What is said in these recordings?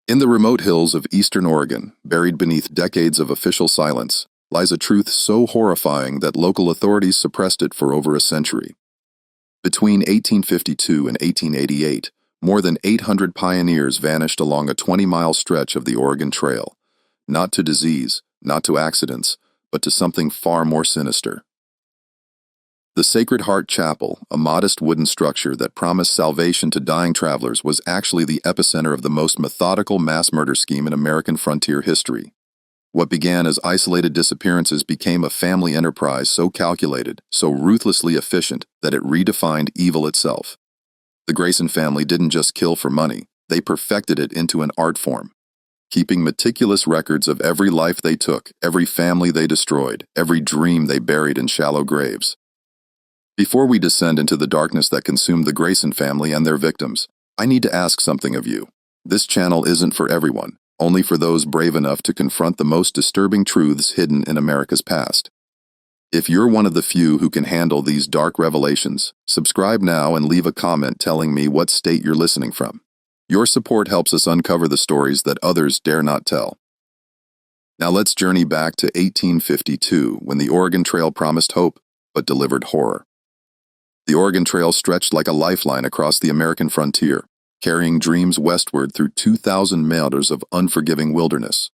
In the remote hills of eastern Oregon, buried beneath decades of official silence, lies a truth so horrifying that local authorities suppressed it for over a century. Between 1852 and 1888, more than 800 pioneers vanished along a 20-mile stretch of the Oregon Trail, not to disease, not to accidents, but to something far more sinister. The Sacred Heart Chapel, a modest wooden structure that promised salvation to dying travelers, was actually the epicenter of the most methodical mass murder scheme in American frontier history. What began as isolated disappearances became a family enterprise so calculated, so ruthlessly efficient, that it redefined evil itself. The Grayson family didn't just kill for money, they perfected it into an art form, keeping meticulous records of every life they took, every family they destroyed, every dream they buried in shallow graves. Before we descend into the darkness that consumed the Grayson family and their victims, I need to ask something of you. This channel isn't for everyone, only for those brave enough to confront the most disturbing truths hidden in America's past. If you're one of the few who can handle these dark revelations, subscribe now and leave a comment telling me what state you're listening from. Your support helps us uncover the stories that others dare not tell. Now let's journey back to 1852, when the Oregon Trail promised hope, but delivered horror. The Oregon Trail stretched like a lifeline across the American frontier, carrying dreams westward through 2,000 miles of unforgiving wilderness.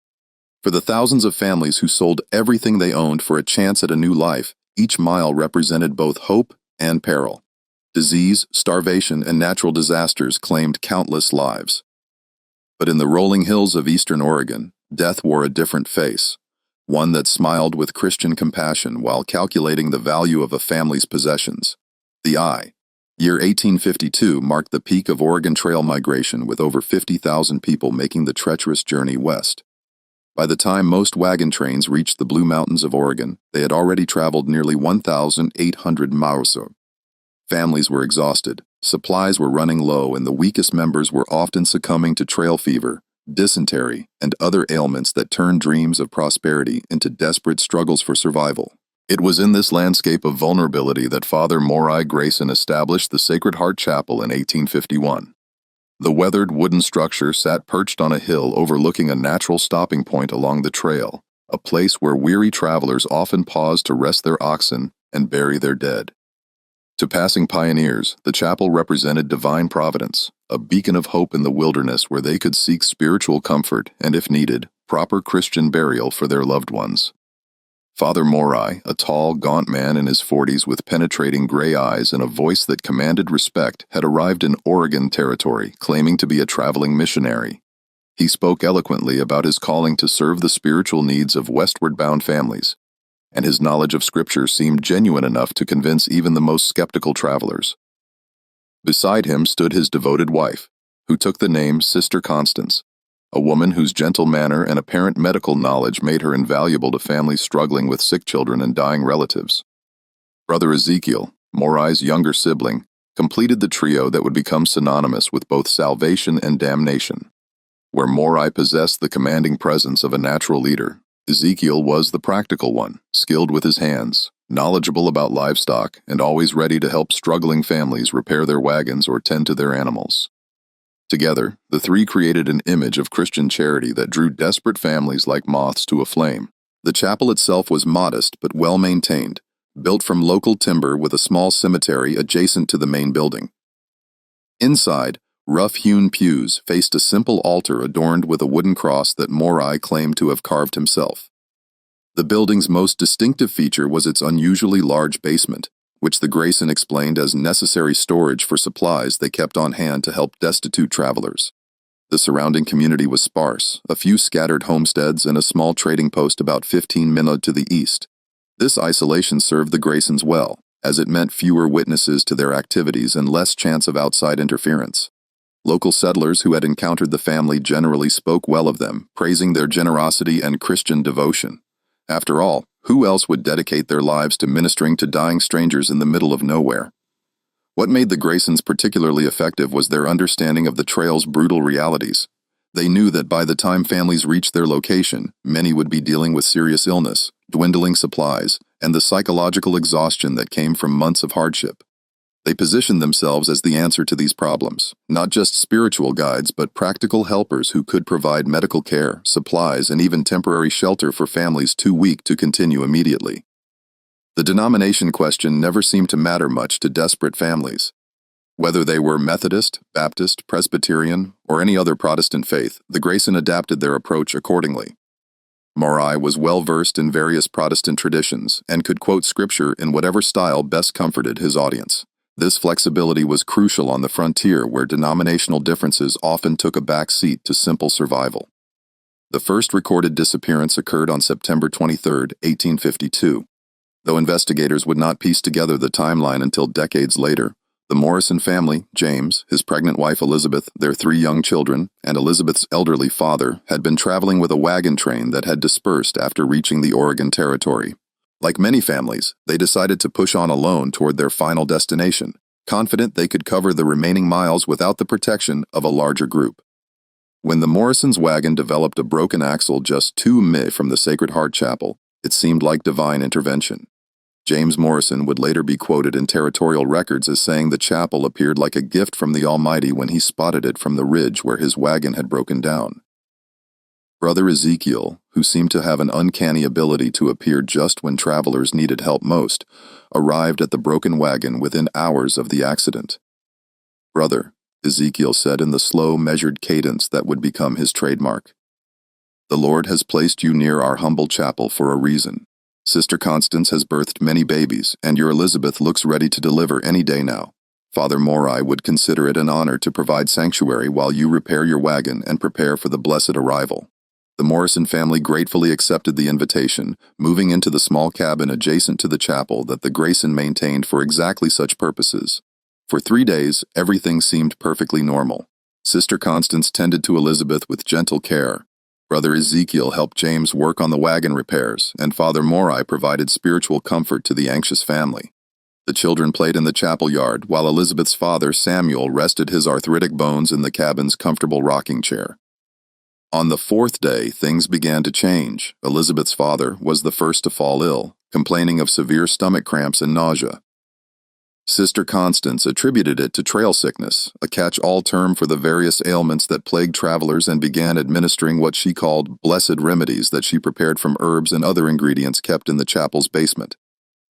For the thousands of families who sold everything they owned for a chance at a new life, each mile represented both hope and peril. Disease, starvation, and natural disasters claimed countless lives. But in the rolling hills of eastern Oregon, death wore a different face, one that smiled with Christian compassion while calculating the value of a family's possessions. The year 1852 marked the peak of Oregon Trail migration, with over 50,000 people making the treacherous journey west. By the time most wagon trains reached the Blue Mountains of Oregon, they had already traveled nearly 1,800 miles. Families were exhausted, supplies were running low, and the weakest members were often succumbing to trail fever, dysentery, and other ailments that turned dreams of prosperity into desperate struggles for survival. It was in this landscape of vulnerability that Father Morai Grayson established the Sacred Heart Chapel in 1851. The weathered wooden structure sat perched on a hill overlooking a natural stopping point along the trail, a place where weary travelers often paused to rest their oxen and bury their dead. To passing pioneers, the chapel represented divine providence, a beacon of hope in the wilderness where they could seek spiritual comfort and, if needed, proper Christian burial for their loved ones. Father Morai, a tall, gaunt man in his 40s with penetrating gray eyes and a voice that commanded respect, had arrived in Oregon territory, claiming to be a traveling missionary. He spoke eloquently about his calling to serve the spiritual needs of westward-bound families, and his knowledge of Scripture seemed genuine enough to convince even the most skeptical travelers. Beside him stood his devoted wife, who took the name Sister Constance, a woman whose gentle manner and apparent medical knowledge made her invaluable to families struggling with sick children and dying relatives. Brother Ezekiel, Morai's younger sibling, completed the trio that would become synonymous with both salvation and damnation. Where Morai possessed the commanding presence of a natural leader, Ezekiel was the practical one, skilled with his hands, knowledgeable about livestock, and always ready to help struggling families repair their wagons or tend to their animals. Together, the three created an image of Christian charity that drew desperate families like moths to a flame. The chapel itself was modest but well-maintained, built from local timber with a small cemetery adjacent to the main building. Inside, rough-hewn pews faced a simple altar adorned with a wooden cross that Morai claimed to have carved himself. The building's most distinctive feature was its unusually large basement, which the Grayson explained as necessary storage for supplies they kept on hand to help destitute travelers. The surrounding community was sparse, a few scattered homesteads and a small trading post about 15 minutes to the east. This isolation served the Graysons well, as it meant fewer witnesses to their activities and less chance of outside interference. Local settlers who had encountered the family generally spoke well of them, praising their generosity and Christian devotion. After all, who else would dedicate their lives to ministering to dying strangers in the middle of nowhere? What made the Graysons particularly effective was their understanding of the trail's brutal realities. They knew that by the time families reached their location, many would be dealing with serious illness, dwindling supplies, and the psychological exhaustion that came from months of hardship. They positioned themselves as the answer to these problems, not just spiritual guides but practical helpers who could provide medical care, supplies, and even temporary shelter for families too weak to continue immediately. The denomination question never seemed to matter much to desperate families. Whether they were Methodist, Baptist, Presbyterian, or any other Protestant faith, the Grayson adapted their approach accordingly. Morai was well-versed in various Protestant traditions and could quote scripture in whatever style best comforted his audience. This flexibility was crucial on the frontier where denominational differences often took a back seat to simple survival. The first recorded disappearance occurred on September 23, 1852. Though investigators would not piece together the timeline until decades later, the Morrison family, James, his pregnant wife Elizabeth, their 3 young children, and Elizabeth's elderly father had been traveling with a wagon train that had dispersed after reaching the Oregon Territory. Like many families, they decided to push on alone toward their final destination, confident they could cover the remaining miles without the protection of a larger group. When the Morrisons' wagon developed a broken axle just 2 mi from the Sacred Heart Chapel, it seemed like divine intervention. James Morrison would later be quoted in territorial records as saying the chapel appeared like a gift from the Almighty when he spotted it from the ridge where his wagon had broken down. Brother Ezekiel, who seemed to have an uncanny ability to appear just when travelers needed help most, arrived at the broken wagon within hours of the accident. "Brother," Ezekiel said in the slow, measured cadence that would become his trademark, "the Lord has placed you near our humble chapel for a reason. Sister Constance has birthed many babies, and your Elizabeth looks ready to deliver any day now. Father Morai would consider it an honor to provide sanctuary while you repair your wagon and prepare for the blessed arrival." The Morrison family gratefully accepted the invitation, moving into the small cabin adjacent to the chapel that the Grayson maintained for exactly such purposes. For 3 days, everything seemed perfectly normal. Sister Constance tended to Elizabeth with gentle care. Brother Ezekiel helped James work on the wagon repairs, and Father Morai provided spiritual comfort to the anxious family. The children played in the chapel yard, while Elizabeth's father, Samuel, rested his arthritic bones in the cabin's comfortable rocking chair. On the 4th day, things began to change. Elizabeth's father was the first to fall ill, complaining of severe stomach cramps and nausea. Sister Constance attributed it to trail sickness, a catch-all term for the various ailments that plagued travelers, and began administering what she called blessed remedies that she prepared from herbs and other ingredients kept in the chapel's basement.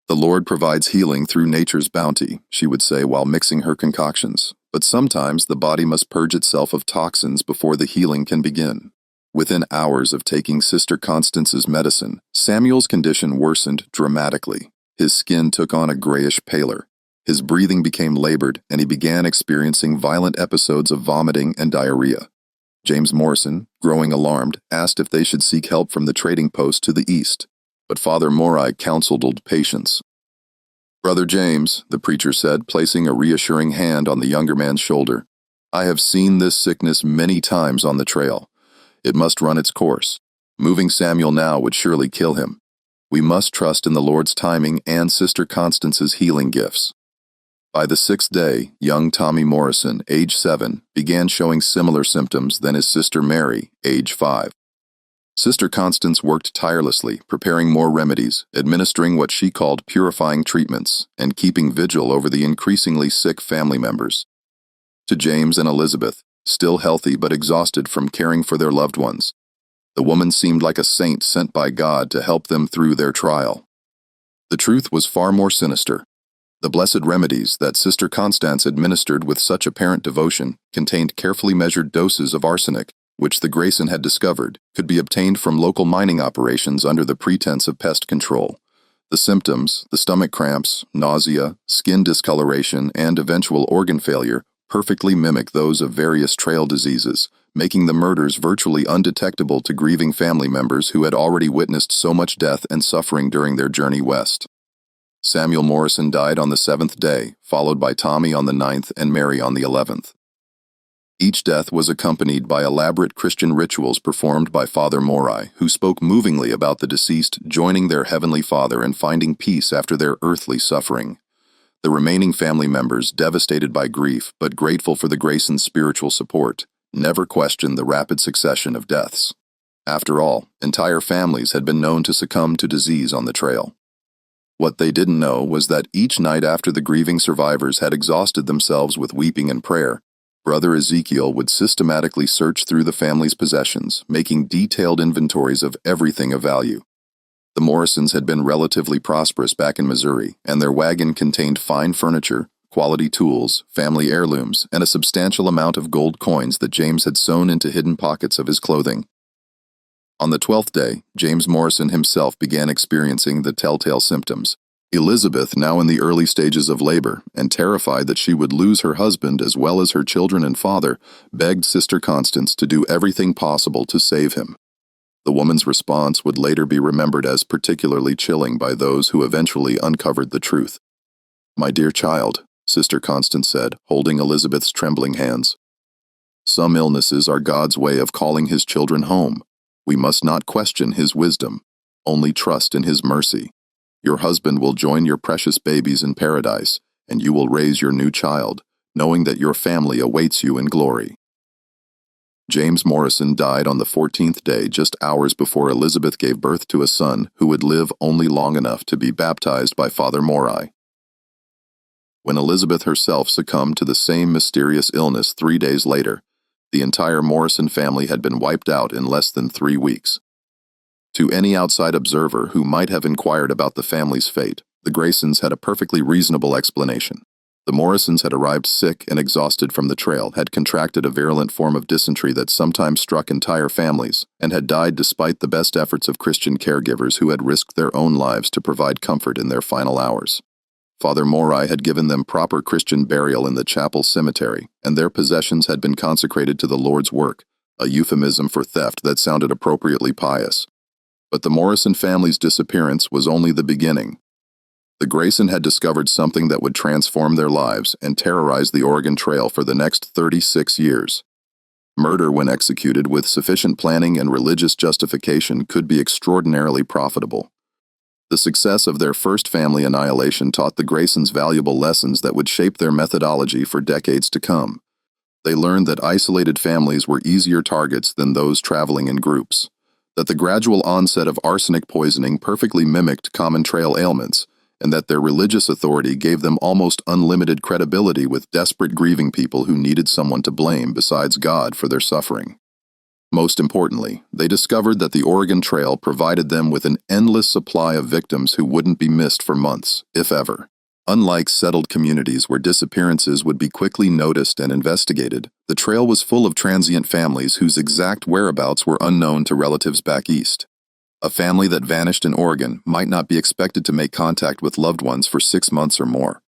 "The Lord provides healing through nature's bounty," she would say while mixing her concoctions, "but sometimes the body must purge itself of toxins before the healing can begin." Within hours of taking Sister Constance's medicine, Samuel's condition worsened dramatically. His skin took on a grayish pallor. His breathing became labored, and he began experiencing violent episodes of vomiting and diarrhea. James Morrison, growing alarmed, asked if they should seek help from the trading post to the east, but Father Morai counseled patience. "Brother James," the preacher said, placing a reassuring hand on the younger man's shoulder, "I have seen this sickness many times on the trail. It must run its course. Moving Samuel now would surely kill him. We must trust in the Lord's timing and Sister Constance's healing gifts." By the 6th day, young Tommy Morrison, age 7, began showing similar symptoms than his sister Mary, age 5. Sister Constance worked tirelessly, preparing more remedies, administering what she called purifying treatments, and keeping vigil over the increasingly sick family members. To James and Elizabeth, still healthy but exhausted from caring for their loved ones, the woman seemed like a saint sent by God to help them through their trial. The truth was far more sinister. The blessed remedies that Sister Constance administered with such apparent devotion contained carefully measured doses of arsenic, which the Grayson had discovered could be obtained from local mining operations under the pretense of pest control. The symptoms, the stomach cramps, nausea, skin discoloration, and eventual organ failure, perfectly mimic those of various trail diseases, making the murders virtually undetectable to grieving family members who had already witnessed so much death and suffering during their journey west. Samuel Morrison died on the 7th day, followed by Tommy on the 9th and Mary on the 11th. Each death was accompanied by elaborate Christian rituals performed by Father Morai, who spoke movingly about the deceased joining their Heavenly Father and finding peace after their earthly suffering. The remaining family members, devastated by grief but grateful for the Graysons' spiritual support, never questioned the rapid succession of deaths. After all, entire families had been known to succumb to disease on the trail. What they didn't know was that each night after the grieving survivors had exhausted themselves with weeping and prayer, Brother Ezekiel would systematically search through the family's possessions, making detailed inventories of everything of value. The Morrisons had been relatively prosperous back in Missouri, and their wagon contained fine furniture, quality tools, family heirlooms, and a substantial amount of gold coins that James had sewn into hidden pockets of his clothing. On the 12th day, James Morrison himself began experiencing the telltale symptoms. Elizabeth, now in the early stages of labor, and terrified that she would lose her husband as well as her children and father, begged Sister Constance to do everything possible to save him. The woman's response would later be remembered as particularly chilling by those who eventually uncovered the truth. "My dear child," Sister Constance said, holding Elizabeth's trembling hands, "some illnesses are God's way of calling his children home. We must not question his wisdom, only trust in his mercy. Your husband will join your precious babies in paradise, and you will raise your new child, knowing that your family awaits you in glory." James Morrison died on the 14th day, just hours before Elizabeth gave birth to a son who would live only long enough to be baptized by Father Morai. When Elizabeth herself succumbed to the same mysterious illness 3 days later, the entire Morrison family had been wiped out in less than 3 weeks. To any outside observer who might have inquired about the family's fate, the Graysons had a perfectly reasonable explanation. The Morrisons had arrived sick and exhausted from the trail, had contracted a virulent form of dysentery that sometimes struck entire families, and had died despite the best efforts of Christian caregivers who had risked their own lives to provide comfort in their final hours. Father Morai had given them proper Christian burial in the chapel cemetery, and their possessions had been consecrated to the Lord's work, a euphemism for theft that sounded appropriately pious. But the Morrison family's disappearance was only the beginning. The Grayson had discovered something that would transform their lives and terrorize the Oregon Trail for the next 36 years. Murder, when executed with sufficient planning and religious justification, could be extraordinarily profitable. The success of their first family annihilation taught the Graysons valuable lessons that would shape their methodology for decades to come. They learned that isolated families were easier targets than those traveling in groups, that the gradual onset of arsenic poisoning perfectly mimicked common trail ailments, and that their religious authority gave them almost unlimited credibility with desperate grieving people who needed someone to blame besides God for their suffering. Most importantly, they discovered that the Oregon Trail provided them with an endless supply of victims who wouldn't be missed for months, if ever. Unlike settled communities where disappearances would be quickly noticed and investigated, the trail was full of transient families whose exact whereabouts were unknown to relatives back east. A family that vanished in Oregon might not be expected to make contact with loved ones for 6 months or more.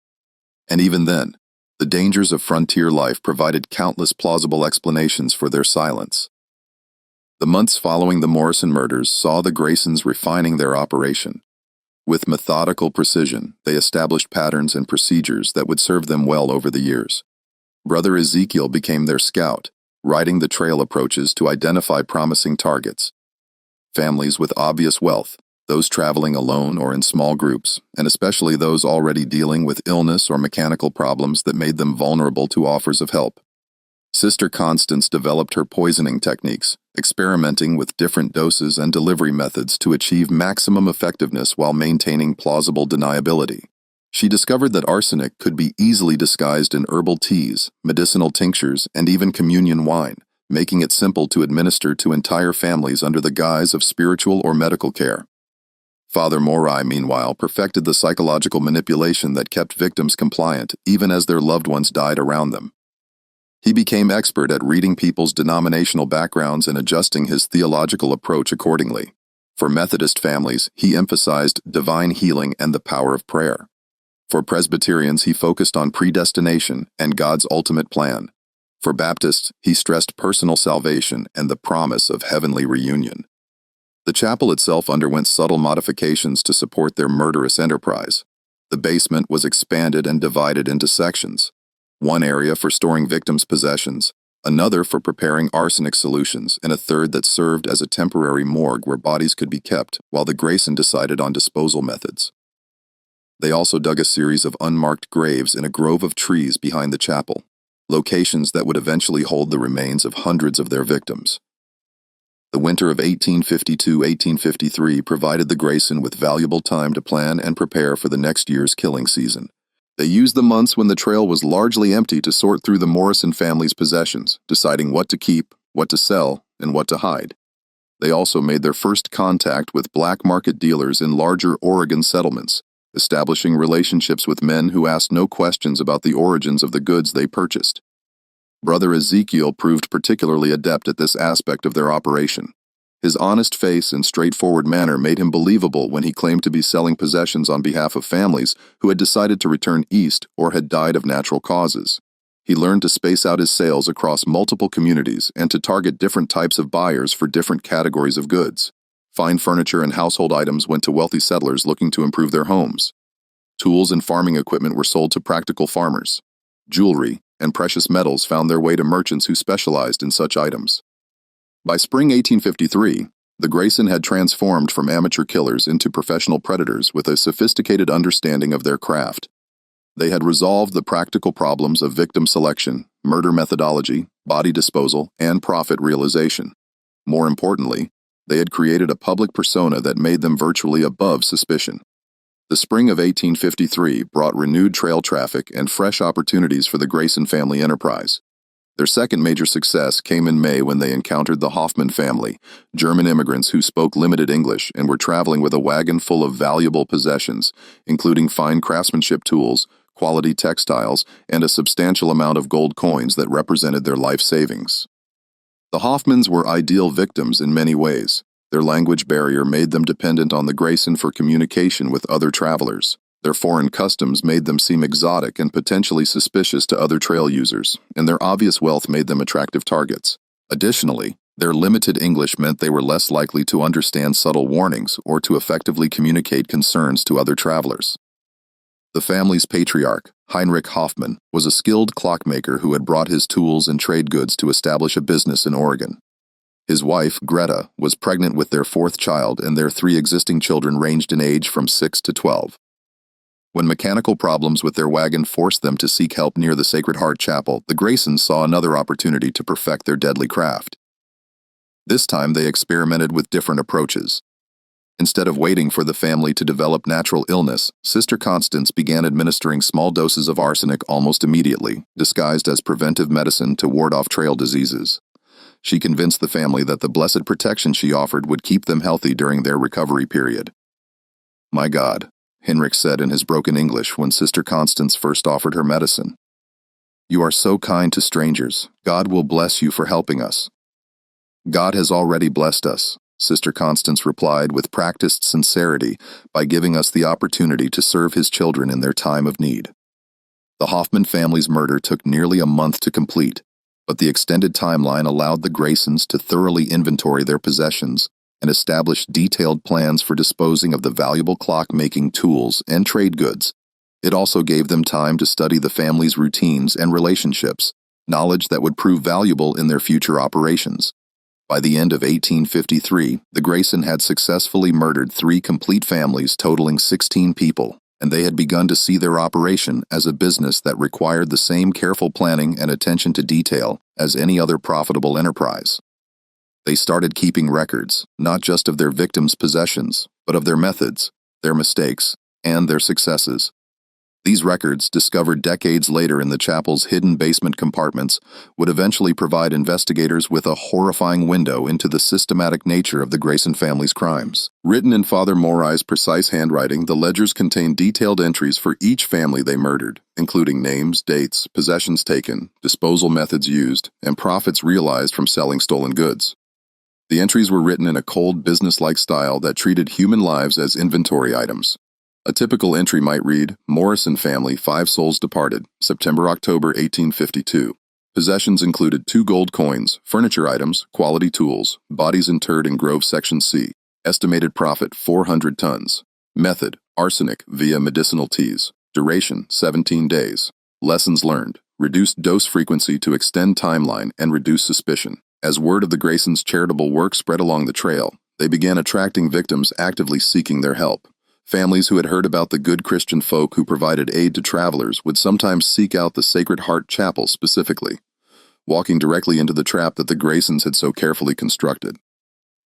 And even then, the dangers of frontier life provided countless plausible explanations for their silence. The months following the Morrison murders saw the Graysons refining their operation. With methodical precision, they established patterns and procedures that would serve them well over the years. Brother Ezekiel became their scout, riding the trail approaches to identify promising targets. Families with obvious wealth, those traveling alone or in small groups, and especially those already dealing with illness or mechanical problems that made them vulnerable to offers of help. Sister Constance developed her poisoning techniques, experimenting with different doses and delivery methods to achieve maximum effectiveness while maintaining plausible deniability. She discovered that arsenic could be easily disguised in herbal teas, medicinal tinctures, and even communion wine, making it simple to administer to entire families under the guise of spiritual or medical care. Father Morai, meanwhile, perfected the psychological manipulation that kept victims compliant even as their loved ones died around them. He became expert at reading people's denominational backgrounds and adjusting his theological approach accordingly. For Methodist families, he emphasized divine healing and the power of prayer. For Presbyterians, he focused on predestination and God's ultimate plan. For Baptists, he stressed personal salvation and the promise of heavenly reunion. The chapel itself underwent subtle modifications to support their murderous enterprise. The basement was expanded and divided into sections. One area for storing victims' possessions, another for preparing arsenic solutions, and a third that served as a temporary morgue where bodies could be kept while the Grayson decided on disposal methods. They also dug a series of unmarked graves in a grove of trees behind the chapel, locations that would eventually hold the remains of hundreds of their victims. The winter of 1852-1853 provided the Grayson with valuable time to plan and prepare for the next year's killing season. They used the months when the trail was largely empty to sort through the Morrison family's possessions, deciding what to keep, what to sell, and what to hide. They also made their first contact with black market dealers in larger Oregon settlements, establishing relationships with men who asked no questions about the origins of the goods they purchased. Brother Ezekiel proved particularly adept at this aspect of their operation. His honest face and straightforward manner made him believable when he claimed to be selling possessions on behalf of families who had decided to return east or had died of natural causes. He learned to space out his sales across multiple communities and to target different types of buyers for different categories of goods. Fine furniture and household items went to wealthy settlers looking to improve their homes. Tools and farming equipment were sold to practical farmers. Jewelry and precious metals found their way to merchants who specialized in such items. By spring 1853, the Grayson had transformed from amateur killers into professional predators with a sophisticated understanding of their craft. They had resolved the practical problems of victim selection, murder methodology, body disposal, and profit realization. More importantly, they had created a public persona that made them virtually above suspicion. The spring of 1853 brought renewed trail traffic and fresh opportunities for the Grayson family enterprise. Their second major success came in May when they encountered the Hoffman family, German immigrants who spoke limited English and were traveling with a wagon full of valuable possessions, including fine craftsmanship tools, quality textiles, and a substantial amount of gold coins that represented their life savings. The Hoffmans were ideal victims in many ways. Their language barrier made them dependent on the Grayson for communication with other travelers. Their foreign customs made them seem exotic and potentially suspicious to other trail users, and their obvious wealth made them attractive targets. Additionally, their limited English meant they were less likely to understand subtle warnings or to effectively communicate concerns to other travelers. The family's patriarch, Heinrich Hoffman, was a skilled clockmaker who had brought his tools and trade goods to establish a business in Oregon. His wife, Greta, was pregnant with their fourth child, and their three existing children ranged in age from 6 to 12. When mechanical problems with their wagon forced them to seek help near the Sacred Heart Chapel, the Graysons saw another opportunity to perfect their deadly craft. This time they experimented with different approaches. Instead of waiting for the family to develop natural illness, Sister Constance began administering small doses of arsenic almost immediately, disguised as preventive medicine to ward off trail diseases. She convinced the family that the blessed protection she offered would keep them healthy during their recovery period. "My God," Henrik said in his broken English when Sister Constance first offered her medicine. "You are so kind to strangers. God will bless you for helping us." "God has already blessed us," Sister Constance replied with practiced sincerity by giving us the opportunity to serve his children in their time of need. The Hoffman family's murder took nearly a month to complete, but the extended timeline allowed the Graysons to thoroughly inventory their possessions and establish detailed plans for disposing of the valuable clock-making tools and trade goods. It also gave them time to study the family's routines and relationships, knowledge that would prove valuable in their future operations. By the end of 1853, the Grayson had successfully murdered 3 complete families totaling 16 people, and they had begun to see their operation as a business that required the same careful planning and attention to detail as any other profitable enterprise. They started keeping records, not just of their victims' possessions, but of their methods, their mistakes, and their successes. These records, discovered decades later in the chapel's hidden basement compartments, would eventually provide investigators with a horrifying window into the systematic nature of the Grayson family's crimes. Written in Father Morai's precise handwriting, the ledgers contained detailed entries for each family they murdered, including names, dates, possessions taken, disposal methods used, and profits realized from selling stolen goods. The entries were written in a cold, business-like style that treated human lives as inventory items. A typical entry might read, "Morrison family, 5 souls departed, September-October 1852. Possessions included 2 gold coins, furniture items, quality tools, bodies interred in Grove Section C. Estimated profit, 400 tons. Method, arsenic via medicinal teas. Duration, 17 days. Lessons learned, reduced dose frequency to extend timeline and reduce suspicion." As word of the Graysons' charitable work spread along the trail, they began attracting victims actively seeking their help. Families who had heard about the good Christian folk who provided aid to travelers would sometimes seek out the Sacred Heart Chapel specifically, walking directly into the trap that the Graysons had so carefully constructed.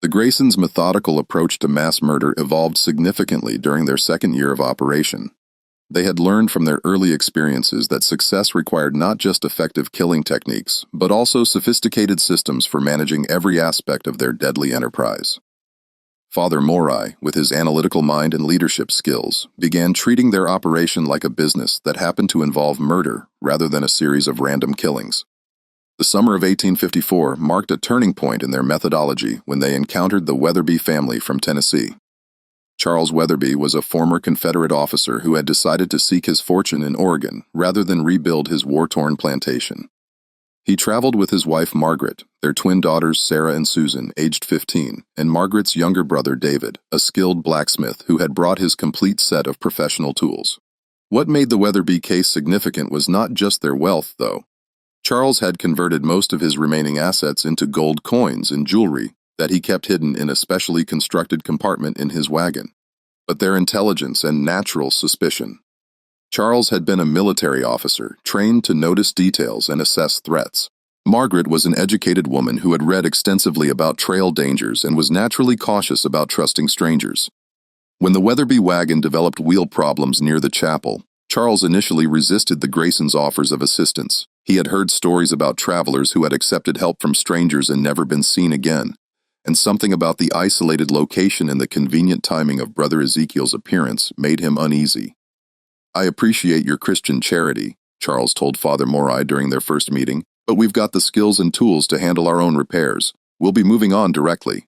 The Graysons' methodical approach to mass murder evolved significantly during their second year of operation. They had learned from their early experiences that success required not just effective killing techniques, but also sophisticated systems for managing every aspect of their deadly enterprise. Father Morai, with his analytical mind and leadership skills, began treating their operation like a business that happened to involve murder rather than a series of random killings. The summer of 1854 marked a turning point in their methodology when they encountered the Weatherby family from Tennessee. Charles Weatherby was a former Confederate officer who had decided to seek his fortune in Oregon rather than rebuild his war-torn plantation. He traveled with his wife Margaret, their twin daughters Sarah and Susan, aged 15, and Margaret's younger brother David, a skilled blacksmith who had brought his complete set of professional tools. What made the Weatherby case significant was not just their wealth, though. Charles had converted most of his remaining assets into gold coins and jewelry that he kept hidden in a specially constructed compartment in his wagon. But their intelligence and natural suspicion. Charles had been a military officer, trained to notice details and assess threats. Margaret was an educated woman who had read extensively about trail dangers and was naturally cautious about trusting strangers. When the Weatherby wagon developed wheel problems near the chapel, Charles initially resisted the Graysons' offers of assistance. He had heard stories about travelers who had accepted help from strangers and never been seen again, and something about the isolated location and the convenient timing of Brother Ezekiel's appearance made him uneasy. "I appreciate your Christian charity," Charles told Father Morai during their first meeting, "but we've got the skills and tools to handle our own repairs. We'll be moving on directly."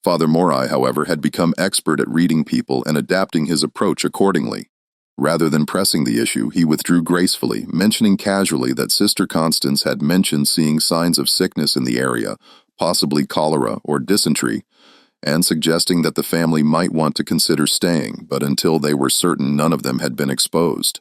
Father Morai, however, had become expert at reading people and adapting his approach accordingly. Rather than pressing the issue, he withdrew gracefully, mentioning casually that Sister Constance had mentioned seeing signs of sickness in the area, possibly cholera or dysentery, and suggesting that the family might want to consider staying, but until they were certain none of them had been exposed.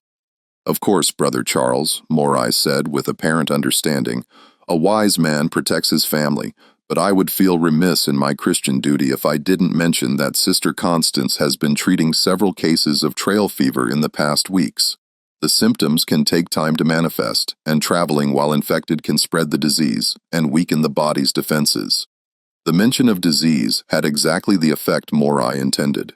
"Of course, Brother Charles," Morai said with apparent understanding, "a wise man protects his family, but I would feel remiss in my Christian duty if I didn't mention that Sister Constance has been treating several cases of trail fever in the past weeks. The symptoms can take time to manifest, and traveling while infected can spread the disease and weaken the body's defenses." The mention of disease had exactly the effect Morai intended.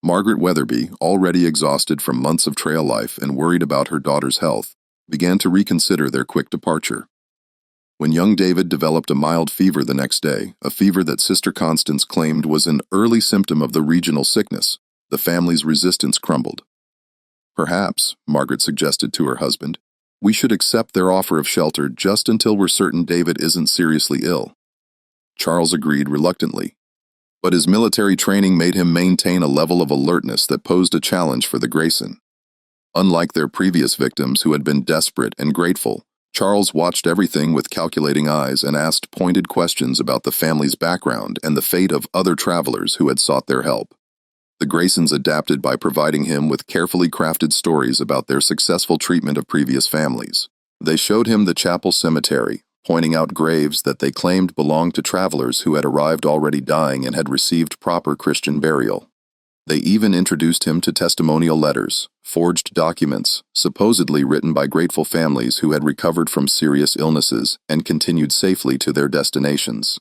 Margaret Weatherby, already exhausted from months of trail life and worried about her daughter's health, began to reconsider their quick departure. When young David developed a mild fever the next day, a fever that Sister Constance claimed was an early symptom of the regional sickness, the family's resistance crumbled. "Perhaps," Margaret suggested to her husband, "we should accept their offer of shelter just until we're certain David isn't seriously ill." Charles agreed reluctantly, but his military training made him maintain a level of alertness that posed a challenge for the Grayson. Unlike their previous victims who had been desperate and grateful, Charles watched everything with calculating eyes and asked pointed questions about the family's background and the fate of other travelers who had sought their help. The Graysons adapted by providing him with carefully crafted stories about their successful treatment of previous families. They showed him the chapel cemetery, pointing out graves that they claimed belonged to travelers who had arrived already dying and had received proper Christian burial. They even introduced him to testimonial letters, forged documents, supposedly written by grateful families who had recovered from serious illnesses and continued safely to their destinations.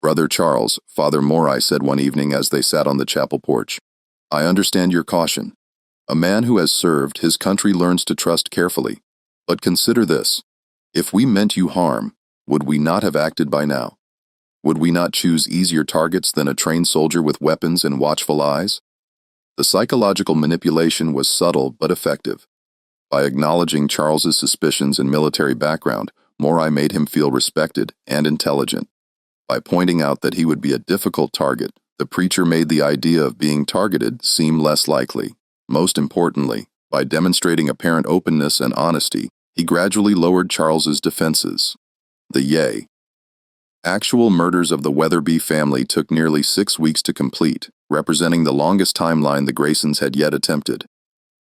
"Brother Charles," Father Morai said one evening as they sat on the chapel porch, "I understand your caution. A man who has served his country learns to trust carefully. But consider this. If we meant you harm, would we not have acted by now? Would we not choose easier targets than a trained soldier with weapons and watchful eyes?" The psychological manipulation was subtle but effective. By acknowledging Charles's suspicions and military background, Morai made him feel respected and intelligent. By pointing out that he would be a difficult target, the preacher made the idea of being targeted seem less likely. Most importantly, by demonstrating apparent openness and honesty, he gradually lowered Charles's defenses. The Yay. Actual murders of the Weatherby family took nearly 6 weeks to complete, representing the longest timeline the Graysons had yet attempted.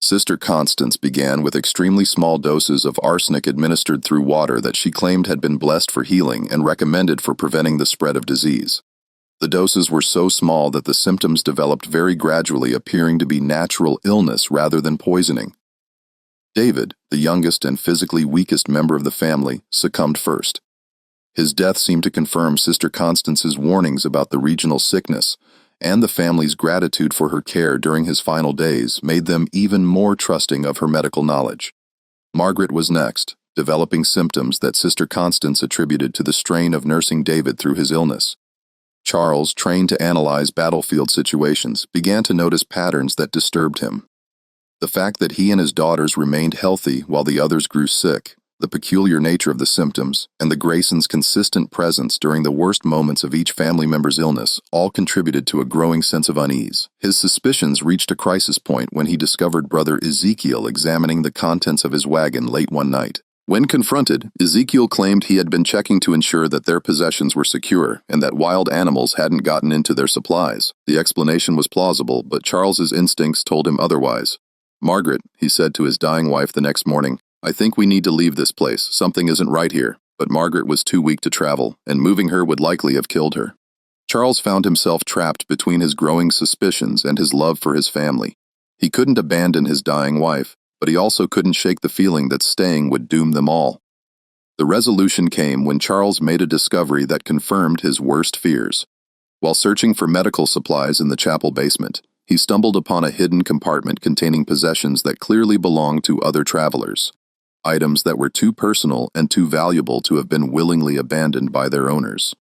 Sister Constance began with extremely small doses of arsenic administered through water that she claimed had been blessed for healing and recommended for preventing the spread of disease. The doses were so small that the symptoms developed very gradually, appearing to be natural illness rather than poisoning. David, the youngest and physically weakest member of the family, succumbed first. His death seemed to confirm Sister Constance's warnings about the regional sickness, and the family's gratitude for her care during his final days made them even more trusting of her medical knowledge. Margaret was next, developing symptoms that Sister Constance attributed to the strain of nursing David through his illness. Charles, trained to analyze battlefield situations, began to notice patterns that disturbed him. The fact that he and his daughters remained healthy while the others grew sick, the peculiar nature of the symptoms, and the Graysons' consistent presence during the worst moments of each family member's illness all contributed to a growing sense of unease. His suspicions reached a crisis point when he discovered Brother Ezekiel examining the contents of his wagon late one night. When confronted, Ezekiel claimed he had been checking to ensure that their possessions were secure and that wild animals hadn't gotten into their supplies. The explanation was plausible, but Charles's instincts told him otherwise. "Margaret," he said to his dying wife the next morning, "I think we need to leave this place. Something isn't right here." But Margaret was too weak to travel, and moving her would likely have killed her. Charles found himself trapped between his growing suspicions and his love for his family. He couldn't abandon his dying wife, but he also couldn't shake the feeling that staying would doom them all. The resolution came when Charles made a discovery that confirmed his worst fears. While searching for medical supplies in the chapel basement, he stumbled upon a hidden compartment containing possessions that clearly belonged to other travelers. Items that were too personal and too valuable to have been willingly abandoned by their owners.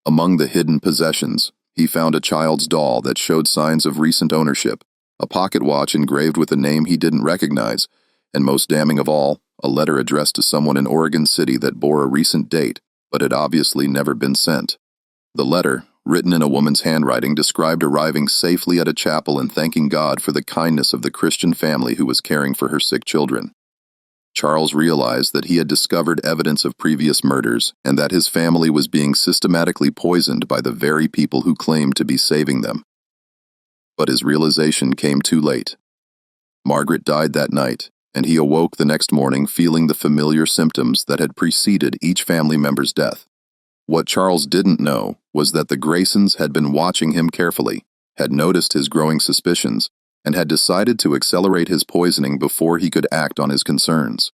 Among the hidden possessions, he found a child's doll that showed signs of recent ownership, a pocket watch engraved with a name he didn't recognize, and most damning of all, a letter addressed to someone in Oregon City that bore a recent date, but had obviously never been sent. The letter, written in a woman's handwriting, described arriving safely at a chapel and thanking God for the kindness of the Christian family who was caring for her sick children. Charles realized that he had discovered evidence of previous murders and that his family was being systematically poisoned by the very people who claimed to be saving them. But his realization came too late. Margaret died that night, and he awoke the next morning feeling the familiar symptoms that had preceded each family member's death. What Charles didn't know was that the Graysons had been watching him carefully, had noticed his growing suspicions, and had decided to accelerate his poisoning before he could act on his concerns.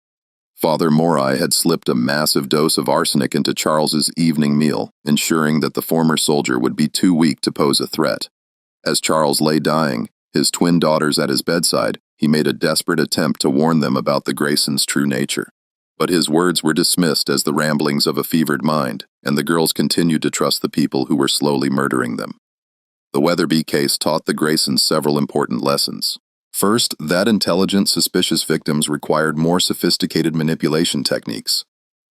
Father Morai had slipped a massive dose of arsenic into Charles's evening meal, ensuring that the former soldier would be too weak to pose a threat. As Charles lay dying, his twin daughters at his bedside, he made a desperate attempt to warn them about the Graysons' true nature. But his words were dismissed as the ramblings of a fevered mind, and the girls continued to trust the people who were slowly murdering them. The Weatherby case taught the Graysons several important lessons. First, that intelligent, suspicious victims required more sophisticated manipulation techniques.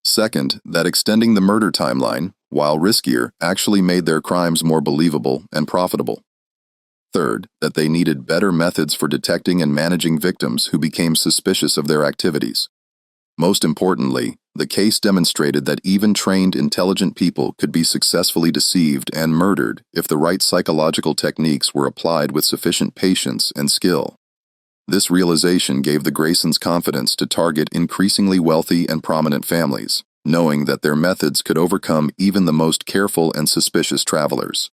Second, that extending the murder timeline, while riskier, actually made their crimes more believable and profitable. Third, that they needed better methods for detecting and managing victims who became suspicious of their activities. Most importantly, the case demonstrated that even trained, intelligent people could be successfully deceived and murdered if the right psychological techniques were applied with sufficient patience and skill. This realization gave the Graysons confidence to target increasingly wealthy and prominent families, knowing that their methods could overcome even the most careful and suspicious travelers.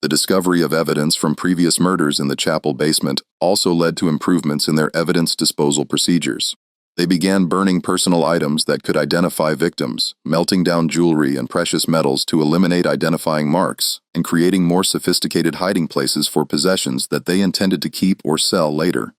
The discovery of evidence from previous murders in the chapel basement also led to improvements in their evidence disposal procedures. They began burning personal items that could identify victims, melting down jewelry and precious metals to eliminate identifying marks, and creating more sophisticated hiding places for possessions that they intended to keep or sell later.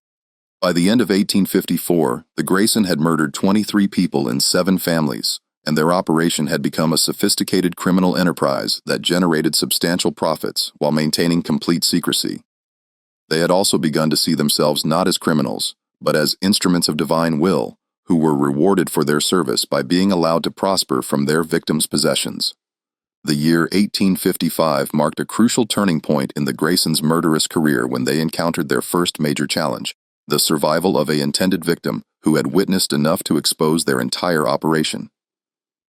By the end of 1854, the Grayson had murdered 23 people in 7 families, and their operation had become a sophisticated criminal enterprise that generated substantial profits while maintaining complete secrecy. They had also begun to see themselves not as criminals, but as instruments of divine will, who were rewarded for their service by being allowed to prosper from their victims' possessions. The year 1855 marked a crucial turning point in the Graysons' murderous career when they encountered their first major challenge, the survival of an intended victim who had witnessed enough to expose their entire operation.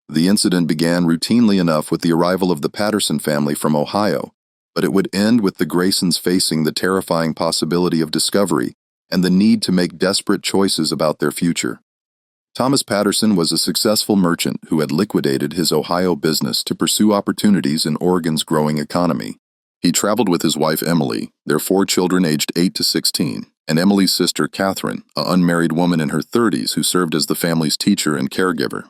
The incident began routinely enough with the arrival of the Patterson family from Ohio, but it would end with the Graysons facing the terrifying possibility of discovery and the need to make desperate choices about their future. Thomas Patterson was a successful merchant who had liquidated his Ohio business to pursue opportunities in Oregon's growing economy. He traveled with his wife Emily, their 4 children aged 8 to 16, and Emily's sister Catherine, an unmarried woman in her 30s who served as the family's teacher and caregiver.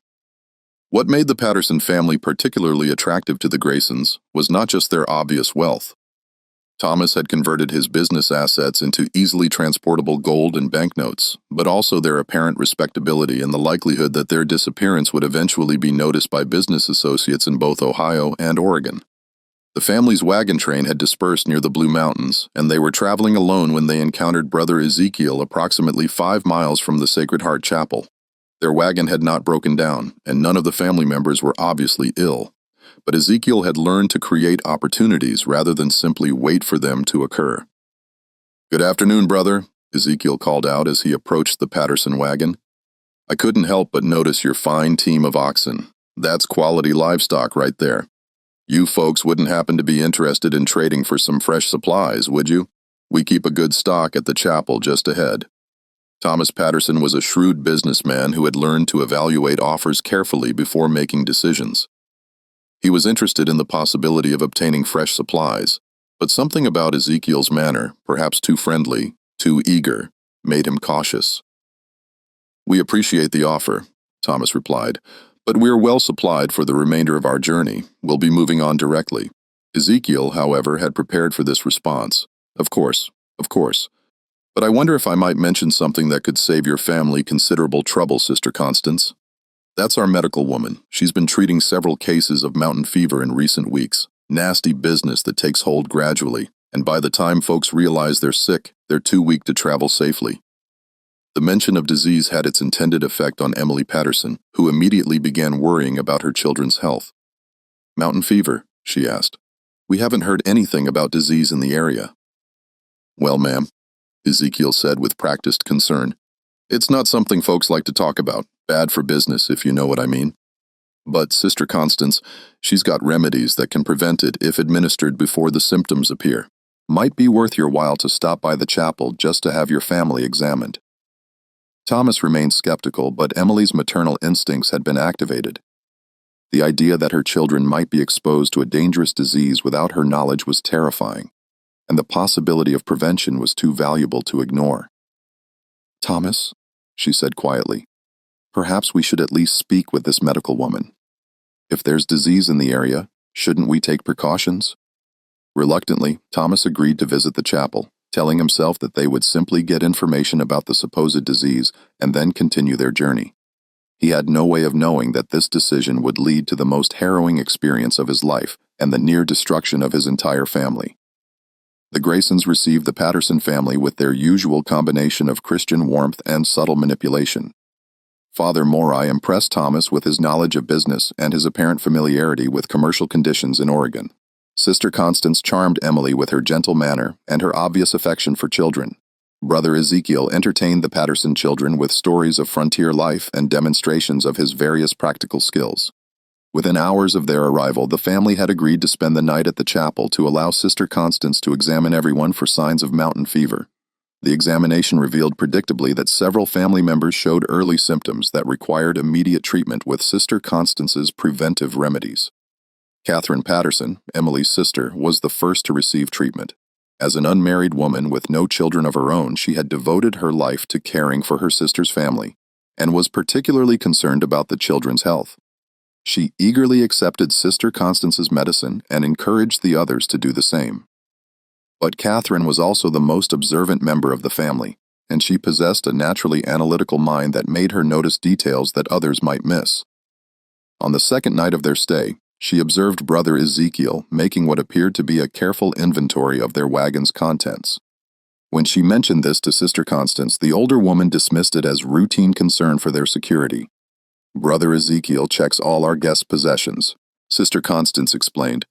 What made the Patterson family particularly attractive to the Graysons was not just their obvious wealth. Thomas had converted his business assets into easily transportable gold and banknotes, but also their apparent respectability and the likelihood that their disappearance would eventually be noticed by business associates in both Ohio and Oregon. The family's wagon train had dispersed near the Blue Mountains, and they were traveling alone when they encountered Brother Ezekiel approximately 5 miles from the Sacred Heart Chapel. Their wagon had not broken down, and none of the family members were obviously ill. But Ezekiel had learned to create opportunities rather than simply wait for them to occur. "Good afternoon, brother," Ezekiel called out as he approached the Patterson wagon. "I couldn't help but notice your fine team of oxen. That's quality livestock right there. You folks wouldn't happen to be interested in trading for some fresh supplies, would you? We keep a good stock at the chapel just ahead." Thomas Patterson was a shrewd businessman who had learned to evaluate offers carefully before making decisions. He was interested in the possibility of obtaining fresh supplies, but something about Ezekiel's manner, perhaps too friendly, too eager, made him cautious. "We appreciate the offer," Thomas replied, "but we're well supplied for the remainder of our journey. We'll be moving on directly." Ezekiel, however, had prepared for this response. Of course. But I wonder if I might mention something that could save your family considerable trouble, Sister Constance. That's our medical woman. She's been treating several cases of mountain fever in recent weeks. Nasty business that takes hold gradually, and by the time folks realize they're sick, they're too weak to travel safely. The mention of disease had its intended effect on Emily Patterson, who immediately began worrying about her children's health. "Mountain fever?" she asked. "We haven't heard anything about disease in the area." "Well, ma'am," Ezekiel said with practiced concern, "it's not something folks like to talk about. Bad for business, if you know what I mean. But Sister Constance, she's got remedies that can prevent it if administered before the symptoms appear. Might be worth your while to stop by the chapel just to have your family examined." Thomas remained skeptical, but Emily's maternal instincts had been activated. The idea that her children might be exposed to a dangerous disease without her knowledge was terrifying, and the possibility of prevention was too valuable to ignore. "Thomas," she said quietly, "perhaps we should at least speak with this medical woman. If there's disease in the area, shouldn't we take precautions?" Reluctantly, Thomas agreed to visit the chapel, telling himself that they would simply get information about the supposed disease and then continue their journey. He had no way of knowing that this decision would lead to the most harrowing experience of his life and the near destruction of his entire family. The Graysons received the Patterson family with their usual combination of Christian warmth and subtle manipulation. Father Morai impressed Thomas with his knowledge of business and his apparent familiarity with commercial conditions in Oregon. Sister Constance charmed Emily with her gentle manner and her obvious affection for children. Brother Ezekiel entertained the Patterson children with stories of frontier life and demonstrations of his various practical skills. Within hours of their arrival, the family had agreed to spend the night at the chapel to allow Sister Constance to examine everyone for signs of mountain fever. The examination revealed predictably that several family members showed early symptoms that required immediate treatment with Sister Constance's preventive remedies. Catherine Patterson, Emily's sister, was the first to receive treatment. As an unmarried woman with no children of her own, she had devoted her life to caring for her sister's family, and was particularly concerned about the children's health. She eagerly accepted Sister Constance's medicine and encouraged the others to do the same. But Catherine was also the most observant member of the family, and she possessed a naturally analytical mind that made her notice details that others might miss. On the second night of their stay, she observed Brother Ezekiel making what appeared to be a careful inventory of their wagon's contents. When she mentioned this to Sister Constance, the older woman dismissed it as routine concern for their security. "Brother Ezekiel checks all our guests' possessions," Sister Constance explained.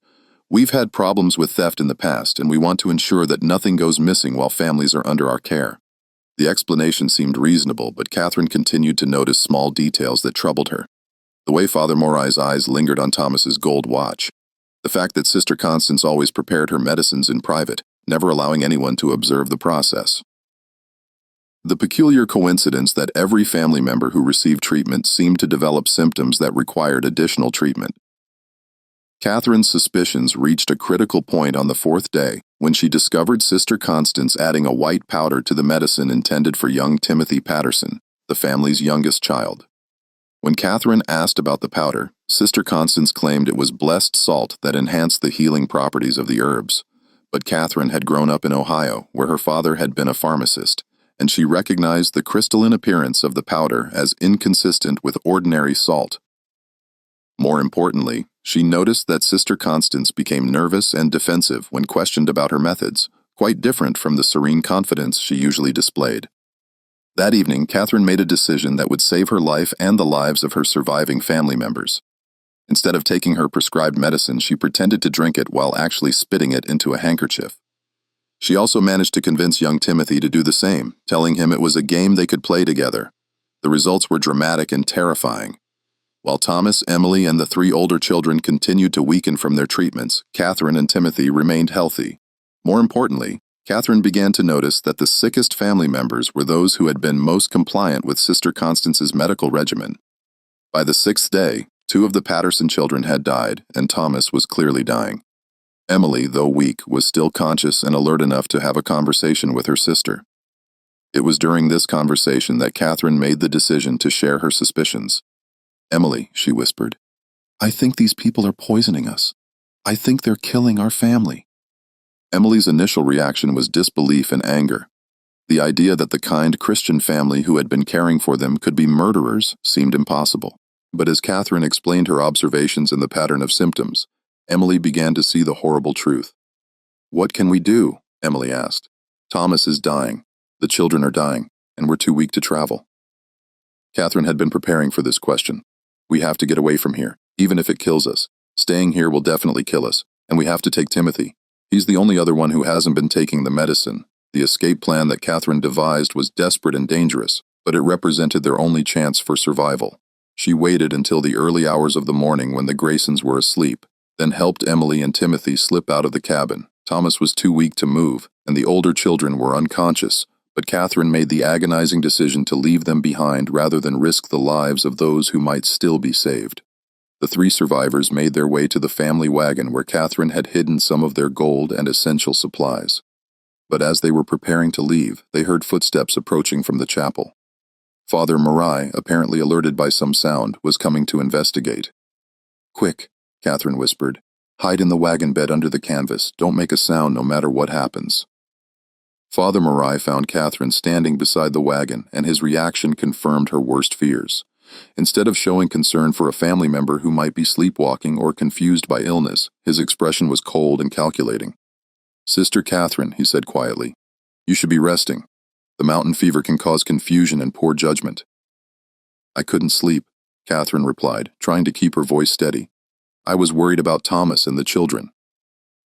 "We've had problems with theft in the past, and we want to ensure that nothing goes missing while families are under our care." The explanation seemed reasonable, but Catherine continued to notice small details that troubled her. The way Father Morai's eyes lingered on Thomas's gold watch. The fact that Sister Constance always prepared her medicines in private, never allowing anyone to observe the process. The peculiar coincidence that every family member who received treatment seemed to develop symptoms that required additional treatment. Catherine's suspicions reached a critical point on the fourth day when she discovered Sister Constance adding a white powder to the medicine intended for young Timothy Patterson, the family's youngest child. When Catherine asked about the powder, Sister Constance claimed it was blessed salt that enhanced the healing properties of the herbs, but Catherine had grown up in Ohio, where her father had been a pharmacist, and she recognized the crystalline appearance of the powder as inconsistent with ordinary salt. More importantly, she noticed that Sister Constance became nervous and defensive when questioned about her methods, quite different from the serene confidence she usually displayed. That evening, Catherine made a decision that would save her life and the lives of her surviving family members. Instead of taking her prescribed medicine, she pretended to drink it while actually spitting it into a handkerchief. She also managed to convince young Timothy to do the same, telling him it was a game they could play together. The results were dramatic and terrifying. While Thomas, Emily, and the 3 older children continued to weaken from their treatments, Catherine and Timothy remained healthy. More importantly, Catherine began to notice that the sickest family members were those who had been most compliant with Sister Constance's medical regimen. By the 6th day, 2 of the Patterson children had died, and Thomas was clearly dying. Emily, though weak, was still conscious and alert enough to have a conversation with her sister. It was during this conversation that Catherine made the decision to share her suspicions. "Emily," she whispered, "I think these people are poisoning us. I think they're killing our family." Emily's initial reaction was disbelief and anger. The idea that the kind Christian family who had been caring for them could be murderers seemed impossible. But as Catherine explained her observations and the pattern of symptoms, Emily began to see the horrible truth. "What can we do?" Emily asked. "Thomas is dying, the children are dying, and we're too weak to travel." Catherine had been preparing for this question. "We have to get away from here, even if it kills us. Staying here will definitely kill us, and we have to take Timothy. He's the only other one who hasn't been taking the medicine." The escape plan that Catherine devised was desperate and dangerous, but it represented their only chance for survival. She waited until the early hours of the morning when the Graysons were asleep, then helped Emily and Timothy slip out of the cabin. Thomas was too weak to move, and the older children were unconscious, but Catherine made the agonizing decision to leave them behind rather than risk the lives of those who might still be saved. The 3 survivors made their way to the family wagon where Catherine had hidden some of their gold and essential supplies. But as they were preparing to leave, they heard footsteps approaching from the chapel. Father Morai, apparently alerted by some sound, was coming to investigate. "Quick," Catherine whispered. "Hide in the wagon bed under the canvas. Don't make a sound no matter what happens." Father Morai found Catherine standing beside the wagon, and his reaction confirmed her worst fears. Instead of showing concern for a family member who might be sleepwalking or confused by illness, his expression was cold and calculating. "Sister Catherine," he said quietly, "you should be resting. The mountain fever can cause confusion and poor judgment." "I couldn't sleep," Catherine replied, trying to keep her voice steady. "I was worried about Thomas and the children."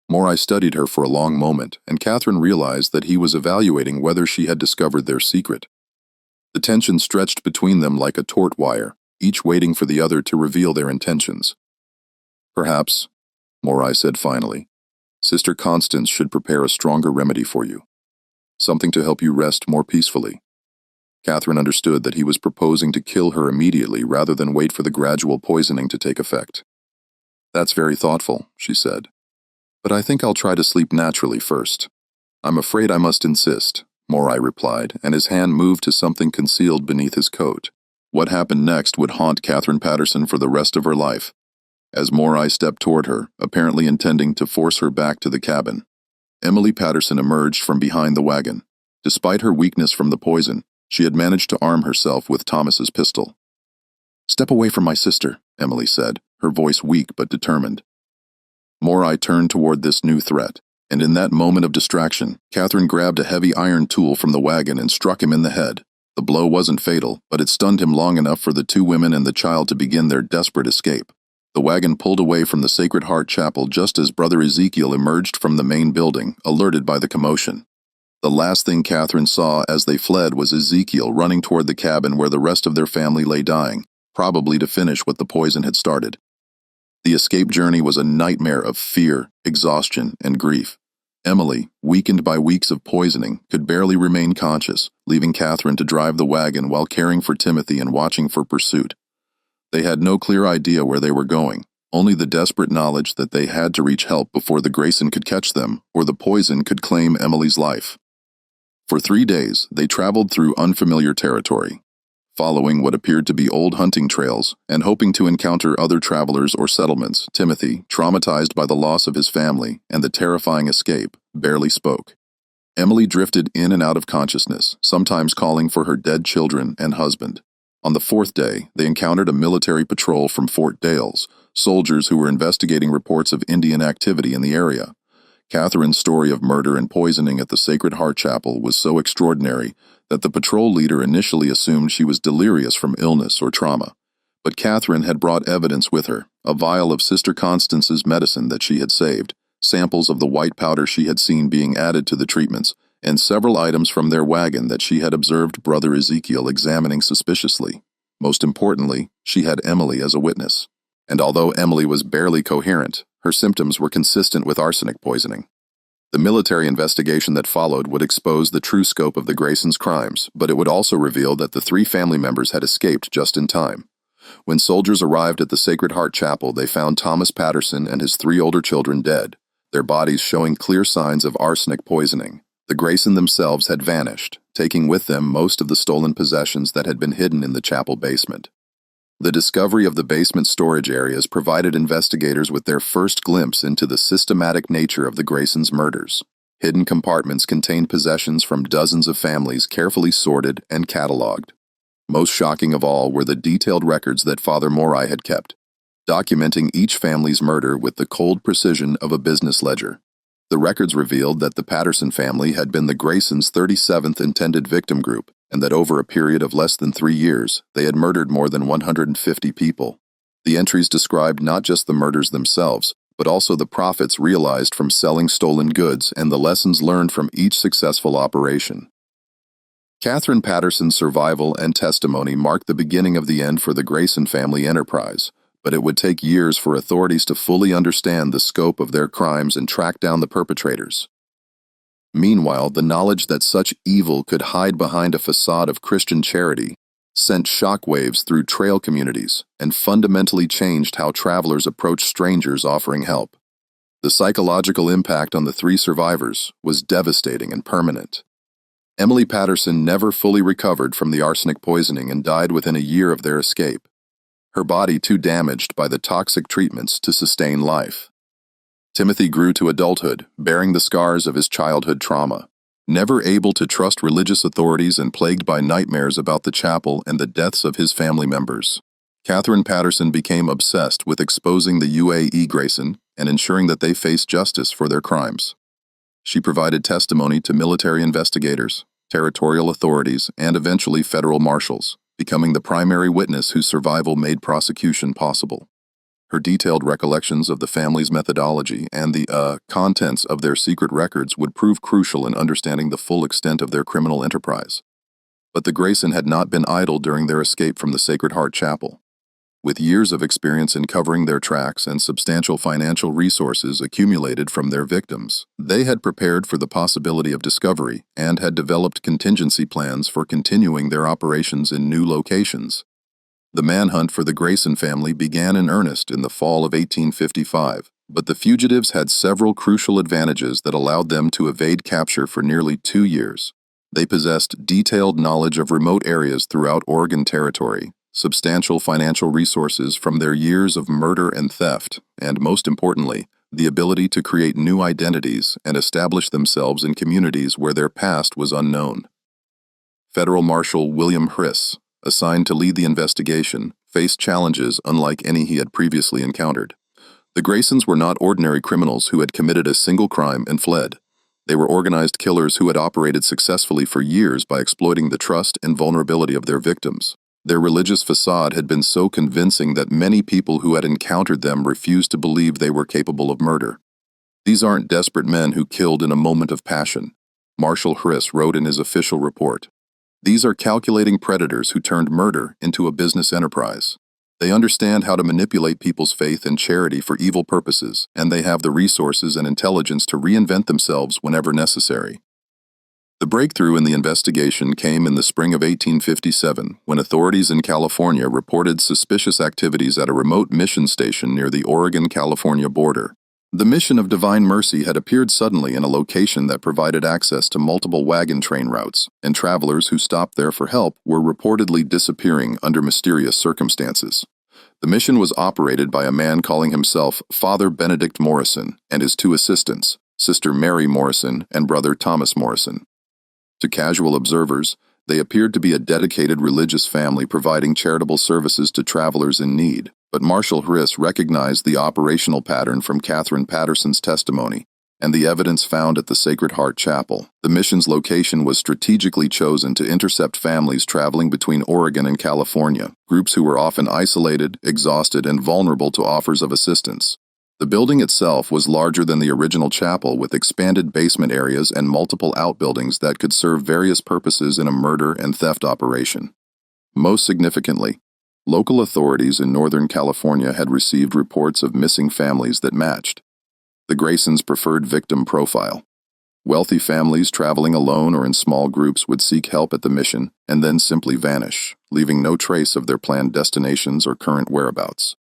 Morai studied her for a long moment, and Catherine realized that he was evaluating whether she had discovered their secret. The tension stretched between them like a taut wire, each waiting for the other to reveal their intentions. "Perhaps," Morai said finally, "Sister Constance should prepare a stronger remedy for you. Something to help you rest more peacefully." Catherine understood that he was proposing to kill her immediately rather than wait for the gradual poisoning to take effect. "That's very thoughtful," she said. "But I think I'll try to sleep naturally first." "I'm afraid I must insist," Morai replied, and his hand moved to something concealed beneath his coat. What happened next would haunt Catherine Patterson for the rest of her life. As Morai stepped toward her, apparently intending to force her back to the cabin, Emily Patterson emerged from behind the wagon. Despite her weakness from the poison, she had managed to arm herself with Thomas's pistol. "Step away from my sister," Emily said, her voice weak but determined. Morai turned toward this new threat, and in that moment of distraction, Catherine grabbed a heavy iron tool from the wagon and struck him in the head. The blow wasn't fatal, but it stunned him long enough for the 2 women and the child to begin their desperate escape. The wagon pulled away from the Sacred Heart Chapel just as Brother Ezekiel emerged from the main building, alerted by the commotion. The last thing Catherine saw as they fled was Ezekiel running toward the cabin where the rest of their family lay dying, probably to finish what the poison had started. The escape journey was a nightmare of fear, exhaustion, and grief. Emily, weakened by weeks of poisoning, could barely remain conscious, leaving Catherine to drive the wagon while caring for Timothy and watching for pursuit. They had no clear idea where they were going, only the desperate knowledge that they had to reach help before the Grayson could catch them, or the poison could claim Emily's life. For 3 days, they traveled through unfamiliar territory. Following what appeared to be old hunting trails and hoping to encounter other travelers or settlements, Timothy, traumatized by the loss of his family and the terrifying escape, barely spoke. Emily drifted in and out of consciousness, sometimes calling for her dead children and husband. On the fourth day, they encountered a military patrol from Fort Dales, soldiers who were investigating reports of Indian activity in the area. Catherine's story of murder and poisoning at the Sacred Heart Chapel was so extraordinary that the patrol leader initially assumed she was delirious from illness or trauma. But Catherine had brought evidence with her, a vial of Sister Constance's medicine that she had saved, samples of the white powder she had seen being added to the treatments, and several items from their wagon that she had observed Brother Ezekiel examining suspiciously. Most importantly, she had Emily as a witness. And although Emily was barely coherent, her symptoms were consistent with arsenic poisoning. The military investigation that followed would expose the true scope of the Graysons' crimes, but it would also reveal that the 3 family members had escaped just in time. When soldiers arrived at the Sacred Heart Chapel, they found Thomas Patterson and his 3 older children dead, their bodies showing clear signs of arsenic poisoning. The Grayson themselves had vanished, taking with them most of the stolen possessions that had been hidden in the chapel basement. The discovery of the basement storage areas provided investigators with their first glimpse into the systematic nature of the Graysons' murders. Hidden compartments contained possessions from dozens of families carefully sorted and cataloged. Most shocking of all were the detailed records that Father Morai had kept, documenting each family's murder with the cold precision of a business ledger. The records revealed that the Patterson family had been the Graysons' 37th intended victim group, and that over a period of less than 3 years, they had murdered more than 150 people. The entries described not just the murders themselves, but also the profits realized from selling stolen goods and the lessons learned from each successful operation. Catherine Patterson's survival and testimony marked the beginning of the end for the Grayson family enterprise, but it would take years for authorities to fully understand the scope of their crimes and track down the perpetrators. Meanwhile, the knowledge that such evil could hide behind a facade of Christian charity sent shockwaves through trail communities and fundamentally changed how travelers approached strangers offering help. The psychological impact on the 3 survivors was devastating and permanent. Emily Patterson never fully recovered from the arsenic poisoning and died within a year of their escape, her body too damaged by the toxic treatments to sustain life. Timothy grew to adulthood, bearing the scars of his childhood trauma, never able to trust religious authorities and plagued by nightmares about the chapel and the deaths of his family members. Catherine Patterson became obsessed with exposing the UAE Grayson and ensuring that they faced justice for their crimes. She provided testimony to military investigators, territorial authorities, and eventually federal marshals, becoming the primary witness whose survival made prosecution possible. Her detailed recollections of the family's methodology and the contents of their secret records would prove crucial in understanding the full extent of their criminal enterprise. But the Grayson had not been idle during their escape from the Sacred Heart Chapel. With years of experience in covering their tracks and substantial financial resources accumulated from their victims, they had prepared for the possibility of discovery and had developed contingency plans for continuing their operations in new locations. The manhunt for the Grayson family began in earnest in the fall of 1855, but the fugitives had several crucial advantages that allowed them to evade capture for nearly 2 years. They possessed detailed knowledge of remote areas throughout Oregon Territory, substantial financial resources from their years of murder and theft, and most importantly, the ability to create new identities and establish themselves in communities where their past was unknown. Federal Marshal William Hriss, assigned to lead the investigation, faced challenges unlike any he had previously encountered. The Graysons were not ordinary criminals who had committed a single crime and fled. They were organized killers who had operated successfully for years by exploiting the trust and vulnerability of their victims. Their religious facade had been so convincing that many people who had encountered them refused to believe they were capable of murder. "These aren't desperate men who killed in a moment of passion," Marshal Hriss wrote in his official report. "These are calculating predators who turned murder into a business enterprise. They understand how to manipulate people's faith and charity for evil purposes, and they have the resources and intelligence to reinvent themselves whenever necessary." The breakthrough in the investigation came in the spring of 1857, when authorities in California reported suspicious activities at a remote mission station near the Oregon-California border. The mission of Divine Mercy had appeared suddenly in a location that provided access to multiple wagon train routes, and travelers who stopped there for help were reportedly disappearing under mysterious circumstances. The mission was operated by a man calling himself Father Benedict Morrison and his two assistants, Sister Mary Morrison and Brother Thomas Morrison. To casual observers, they appeared to be a dedicated religious family providing charitable services to travelers in need, but Marshal Harris recognized the operational pattern from Catherine Patterson's testimony and the evidence found at the Sacred Heart Chapel. The mission's location was strategically chosen to intercept families traveling between Oregon and California, groups who were often isolated, exhausted, and vulnerable to offers of assistance. The building itself was larger than the original chapel, with expanded basement areas and multiple outbuildings that could serve various purposes in a murder and theft operation. Most significantly, local authorities in Northern California had received reports of missing families that matched the Graysons' preferred victim profile. Wealthy families traveling alone or in small groups would seek help at the mission and then simply vanish, leaving no trace of their planned destinations or current whereabouts.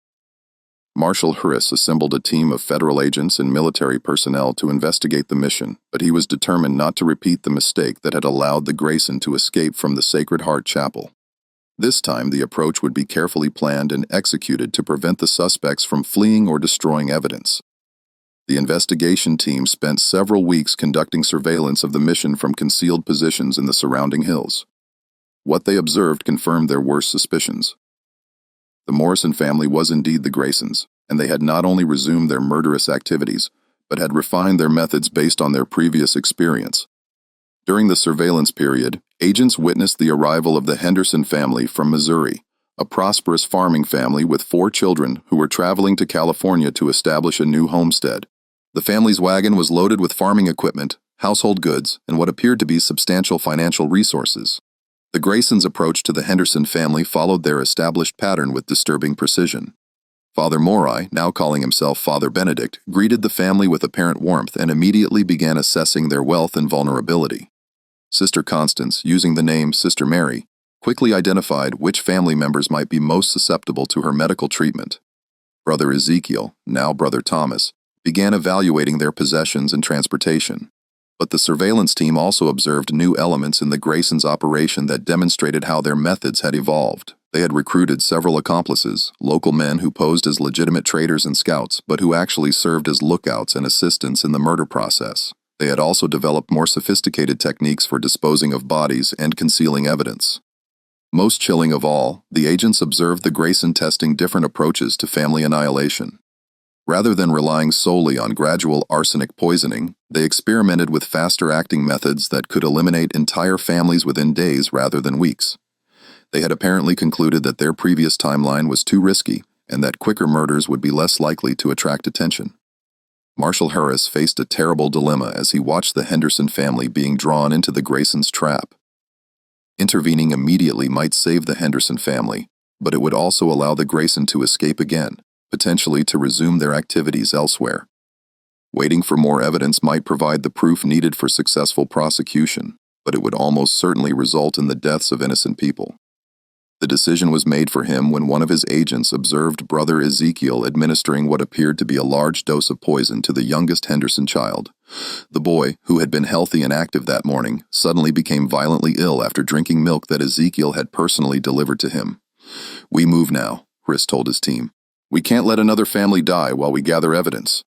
Marshal Harris assembled a team of federal agents and military personnel to investigate the mission, but he was determined not to repeat the mistake that had allowed the Grayson to escape from the Sacred Heart Chapel. This time, the approach would be carefully planned and executed to prevent the suspects from fleeing or destroying evidence. The investigation team spent several weeks conducting surveillance of the mission from concealed positions in the surrounding hills. What they observed confirmed their worst suspicions. The Morrison family was indeed the Graysons, and they had not only resumed their murderous activities, but had refined their methods based on their previous experience. During the surveillance period, agents witnessed the arrival of the Henderson family from Missouri, a prosperous farming family with 4 children who were traveling to California to establish a new homestead. The family's wagon was loaded with farming equipment, household goods, and what appeared to be substantial financial resources. The Graysons' approach to the Henderson family followed their established pattern with disturbing precision. Father Morai, now calling himself Father Benedict, greeted the family with apparent warmth and immediately began assessing their wealth and vulnerability. Sister Constance, using the name Sister Mary, quickly identified which family members might be most susceptible to her medical treatment. Brother Ezekiel, now Brother Thomas, began evaluating their possessions and transportation. But the surveillance team also observed new elements in the Graysons' operation that demonstrated how their methods had evolved. They had recruited several accomplices, local men who posed as legitimate traders and scouts, but who actually served as lookouts and assistants in the murder process. They had also developed more sophisticated techniques for disposing of bodies and concealing evidence. Most chilling of all, the agents observed the Grayson testing different approaches to family annihilation. Rather than relying solely on gradual arsenic poisoning, they experimented with faster-acting methods that could eliminate entire families within days rather than weeks. They had apparently concluded that their previous timeline was too risky and that quicker murders would be less likely to attract attention. Marshal Harris faced a terrible dilemma as he watched the Henderson family being drawn into the Graysons' trap. Intervening immediately might save the Henderson family, but it would also allow the Grayson to escape again, potentially to resume their activities elsewhere. Waiting for more evidence might provide the proof needed for successful prosecution, but it would almost certainly result in the deaths of innocent people. The decision was made for him when one of his agents observed Brother Ezekiel administering what appeared to be a large dose of poison to the youngest Henderson child. The boy, who had been healthy and active that morning, suddenly became violently ill after drinking milk that Ezekiel had personally delivered to him. "We move now," Chris told his team. "We can't let another family die while we gather evidence."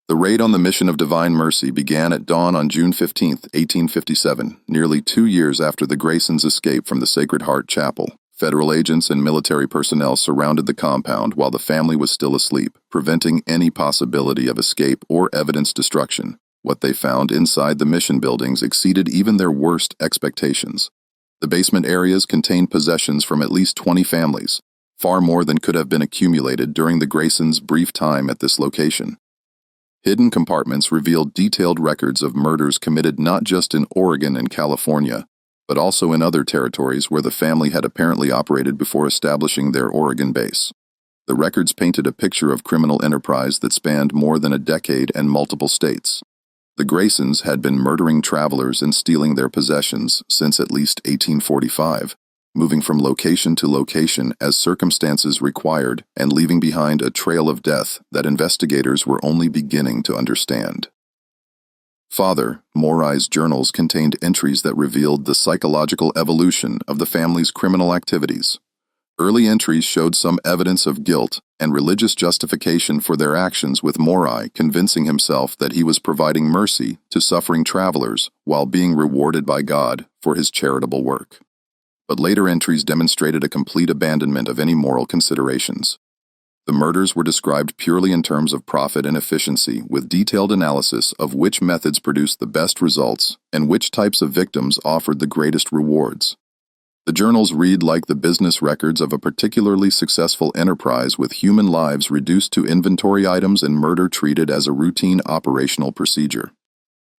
The raid on the mission of Divine Mercy began at dawn on June 15, 1857, nearly 2 years after the Graysons' escape from the Sacred Heart Chapel. Federal agents and military personnel surrounded the compound while the family was still asleep, preventing any possibility of escape or evidence destruction. What they found inside the mission buildings exceeded even their worst expectations. The basement areas contained possessions from at least 20 families, far more than could have been accumulated during the Graysons' brief time at this location. Hidden compartments revealed detailed records of murders committed not just in Oregon and California, but also in other territories where the family had apparently operated before establishing their Oregon base. The records painted a picture of criminal enterprise that spanned more than a decade and multiple states. The Graysons had been murdering travelers and stealing their possessions since at least 1845. moving from location to location as circumstances required and leaving behind a trail of death that investigators were only beginning to understand. Father Morai's journals contained entries that revealed the psychological evolution of the family's criminal activities. Early entries showed some evidence of guilt and religious justification for their actions, with Morai convincing himself that he was providing mercy to suffering travelers while being rewarded by God for his charitable work. But later entries demonstrated a complete abandonment of any moral considerations. The murders were described purely in terms of profit and efficiency, with detailed analysis of which methods produced the best results and which types of victims offered the greatest rewards. The journals read like the business records of a particularly successful enterprise, with human lives reduced to inventory items and murder treated as a routine operational procedure.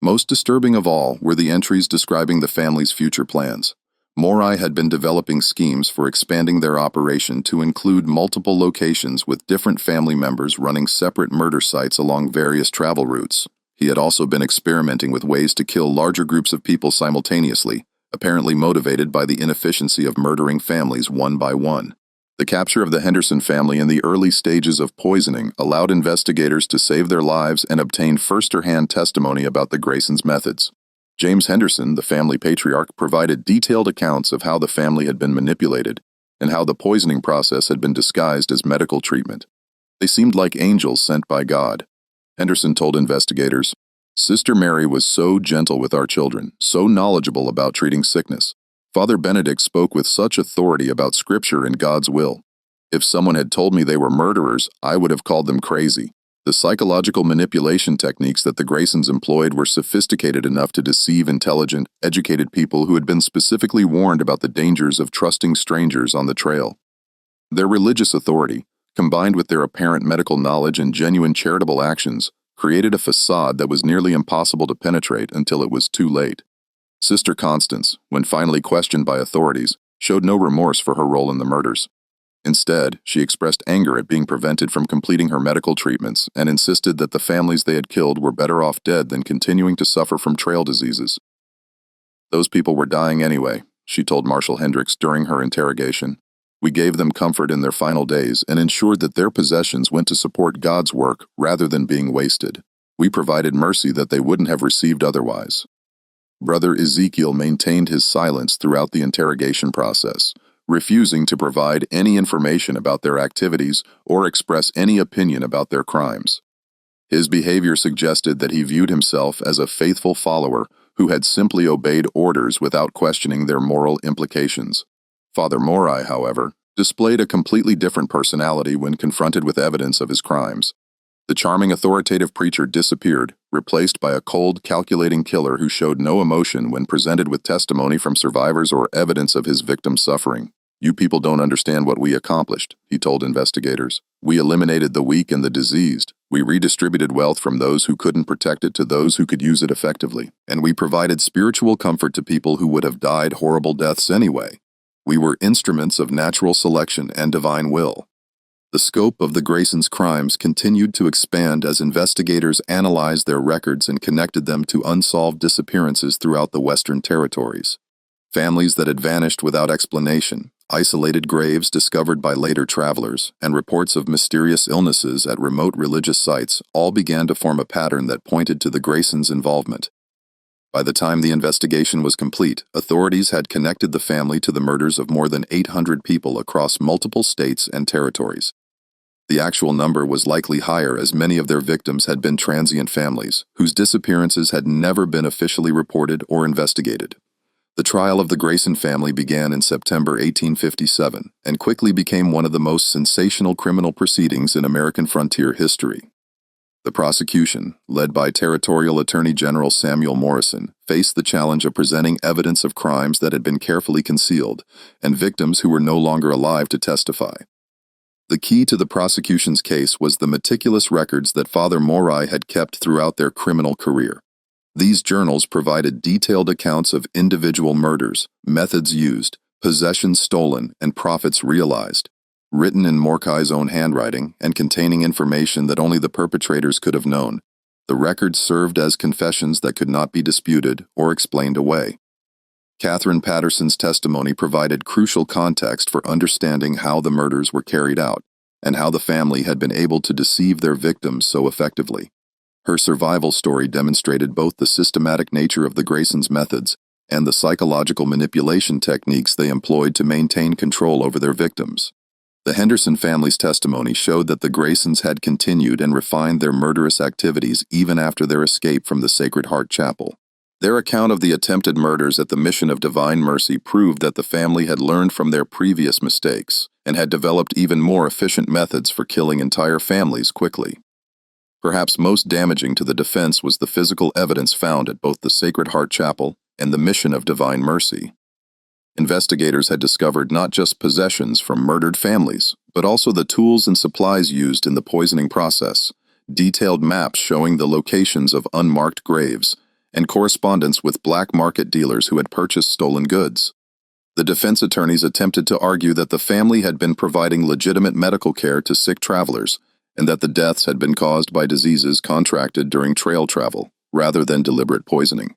Most disturbing of all were the entries describing the family's future plans. Morai had been developing schemes for expanding their operation to include multiple locations, with different family members running separate murder sites along various travel routes. He had also been experimenting with ways to kill larger groups of people simultaneously, apparently motivated by the inefficiency of murdering families one by one. The capture of the Henderson family in the early stages of poisoning allowed investigators to save their lives and obtain first-hand testimony about the Graysons' methods. James Henderson, the family patriarch, provided detailed accounts of how the family had been manipulated and how the poisoning process had been disguised as medical treatment. They seemed like angels sent by God. Henderson told investigators, "Sister Mary was so gentle with our children, so knowledgeable about treating sickness. Father Benedict spoke with such authority about Scripture and God's will. If someone had told me they were murderers, I would have called them crazy." The psychological manipulation techniques that the Graysons employed were sophisticated enough to deceive intelligent, educated people who had been specifically warned about the dangers of trusting strangers on the trail. Their religious authority, combined with their apparent medical knowledge and genuine charitable actions, created a facade that was nearly impossible to penetrate until it was too late. Sister Constance, when finally questioned by authorities, showed no remorse for her role in the murders. Instead, she expressed anger at being prevented from completing her medical treatments and insisted that the families they had killed were better off dead than continuing to suffer from trail diseases. "Those people were dying anyway," she told Marshal Hendricks during her interrogation. "We gave them comfort in their final days and ensured that their possessions went to support God's work rather than being wasted. We provided mercy that they wouldn't have received otherwise." Brother Ezekiel maintained his silence throughout the interrogation process, refusing to provide any information about their activities or express any opinion about their crimes. His behavior suggested that he viewed himself as a faithful follower who had simply obeyed orders without questioning their moral implications. Father Morai, however, displayed a completely different personality when confronted with evidence of his crimes. The charming, authoritative preacher disappeared, replaced by a cold, calculating killer who showed no emotion when presented with testimony from survivors or evidence of his victim's suffering. "You people don't understand what we accomplished," he told investigators. "We eliminated the weak and the diseased. We redistributed wealth from those who couldn't protect it to those who could use it effectively. And we provided spiritual comfort to people who would have died horrible deaths anyway. We were instruments of natural selection and divine will." The scope of the Graysons' crimes continued to expand as investigators analyzed their records and connected them to unsolved disappearances throughout the Western Territories. Families that had vanished without explanation, isolated graves discovered by later travelers, and reports of mysterious illnesses at remote religious sites all began to form a pattern that pointed to the Graysons' involvement. By the time the investigation was complete, authorities had connected the family to the murders of more than 800 people across multiple states and territories. The actual number was likely higher, as many of their victims had been transient families, whose disappearances had never been officially reported or investigated. The trial of the Grayson family began in September 1857 and quickly became one of the most sensational criminal proceedings in American frontier history. The prosecution, led by Territorial Attorney General Samuel Morrison, faced the challenge of presenting evidence of crimes that had been carefully concealed and victims who were no longer alive to testify. The key to the prosecution's case was the meticulous records that Father Morai had kept throughout their criminal career. These journals provided detailed accounts of individual murders, methods used, possessions stolen, and profits realized. Written in Morai's own handwriting and containing information that only the perpetrators could have known, the records served as confessions that could not be disputed or explained away. Catherine Patterson's testimony provided crucial context for understanding how the murders were carried out and how the family had been able to deceive their victims so effectively. Her survival story demonstrated both the systematic nature of the Graysons' methods and the psychological manipulation techniques they employed to maintain control over their victims. The Henderson family's testimony showed that the Graysons had continued and refined their murderous activities even after their escape from the Sacred Heart Chapel. Their account of the attempted murders at the Mission of Divine Mercy proved that the family had learned from their previous mistakes and had developed even more efficient methods for killing entire families quickly. Perhaps most damaging to the defense was the physical evidence found at both the Sacred Heart Chapel and the Mission of Divine Mercy. Investigators had discovered not just possessions from murdered families, but also the tools and supplies used in the poisoning process, detailed maps showing the locations of unmarked graves, and correspondence with black market dealers who had purchased stolen goods. The defense attorneys attempted to argue that the family had been providing legitimate medical care to sick travelers, and that the deaths had been caused by diseases contracted during trail travel, rather than deliberate poisoning.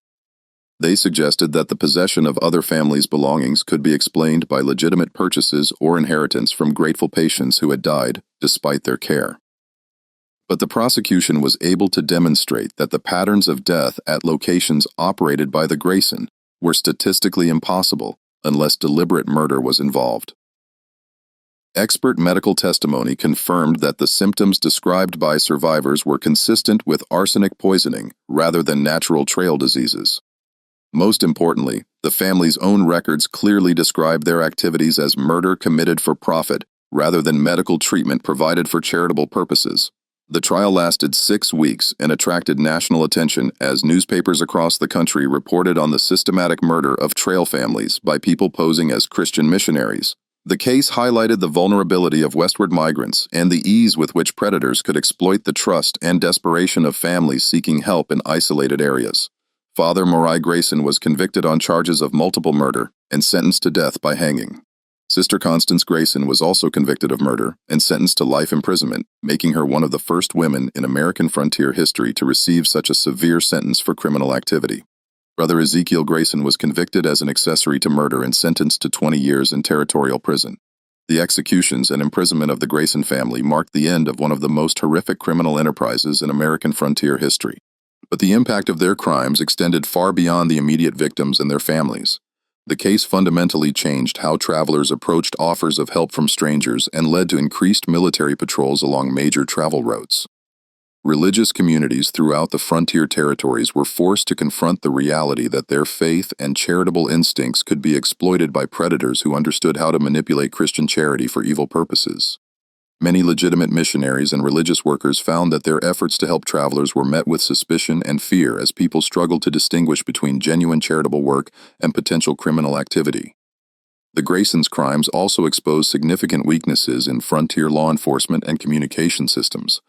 They suggested that the possession of other families' belongings could be explained by legitimate purchases or inheritance from grateful patients who had died despite their care. But the prosecution was able to demonstrate that the patterns of death at locations operated by the Grayson were statistically impossible unless deliberate murder was involved. Expert medical testimony confirmed that the symptoms described by survivors were consistent with arsenic poisoning rather than natural trail diseases. Most importantly, the family's own records clearly described their activities as murder committed for profit rather than medical treatment provided for charitable purposes. The trial lasted 6 weeks and attracted national attention as newspapers across the country reported on the systematic murder of trail families by people posing as Christian missionaries. The case highlighted the vulnerability of westward migrants and the ease with which predators could exploit the trust and desperation of families seeking help in isolated areas. Father Morai Grayson was convicted on charges of multiple murder and sentenced to death by hanging. Sister Constance Grayson was also convicted of murder and sentenced to life imprisonment, making her one of the first women in American frontier history to receive such a severe sentence for criminal activity. Brother Ezekiel Grayson was convicted as an accessory to murder and sentenced to 20 years in territorial prison. The executions and imprisonment of the Grayson family marked the end of one of the most horrific criminal enterprises in American frontier history. But the impact of their crimes extended far beyond the immediate victims and their families. The case fundamentally changed how travelers approached offers of help from strangers and led to increased military patrols along major travel routes. Religious communities throughout the frontier territories were forced to confront the reality that their faith and charitable instincts could be exploited by predators who understood how to manipulate Christian charity for evil purposes. Many legitimate missionaries and religious workers found that their efforts to help travelers were met with suspicion and fear as people struggled to distinguish between genuine charitable work and potential criminal activity. The Graysons' crimes also exposed significant weaknesses in frontier law enforcement and communication systems.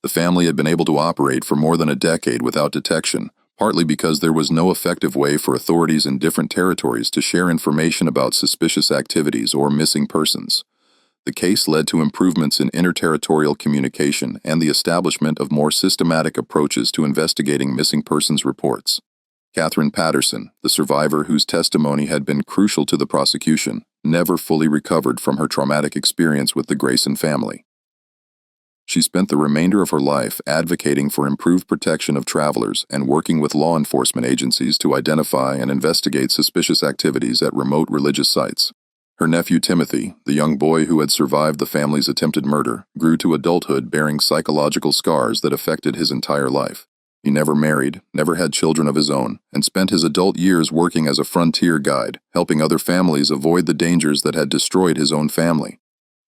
The family had been able to operate for more than a decade without detection, partly because there was no effective way for authorities in different territories to share information about suspicious activities or missing persons. The case led to improvements in interterritorial communication and the establishment of more systematic approaches to investigating missing persons reports. Catherine Patterson, the survivor whose testimony had been crucial to the prosecution, never fully recovered from her traumatic experience with the Grayson family. She spent the remainder of her life advocating for improved protection of travelers and working with law enforcement agencies to identify and investigate suspicious activities at remote religious sites. Her nephew Timothy, the young boy who had survived the family's attempted murder, grew to adulthood bearing psychological scars that affected his entire life. He never married, never had children of his own, and spent his adult years working as a frontier guide, helping other families avoid the dangers that had destroyed his own family.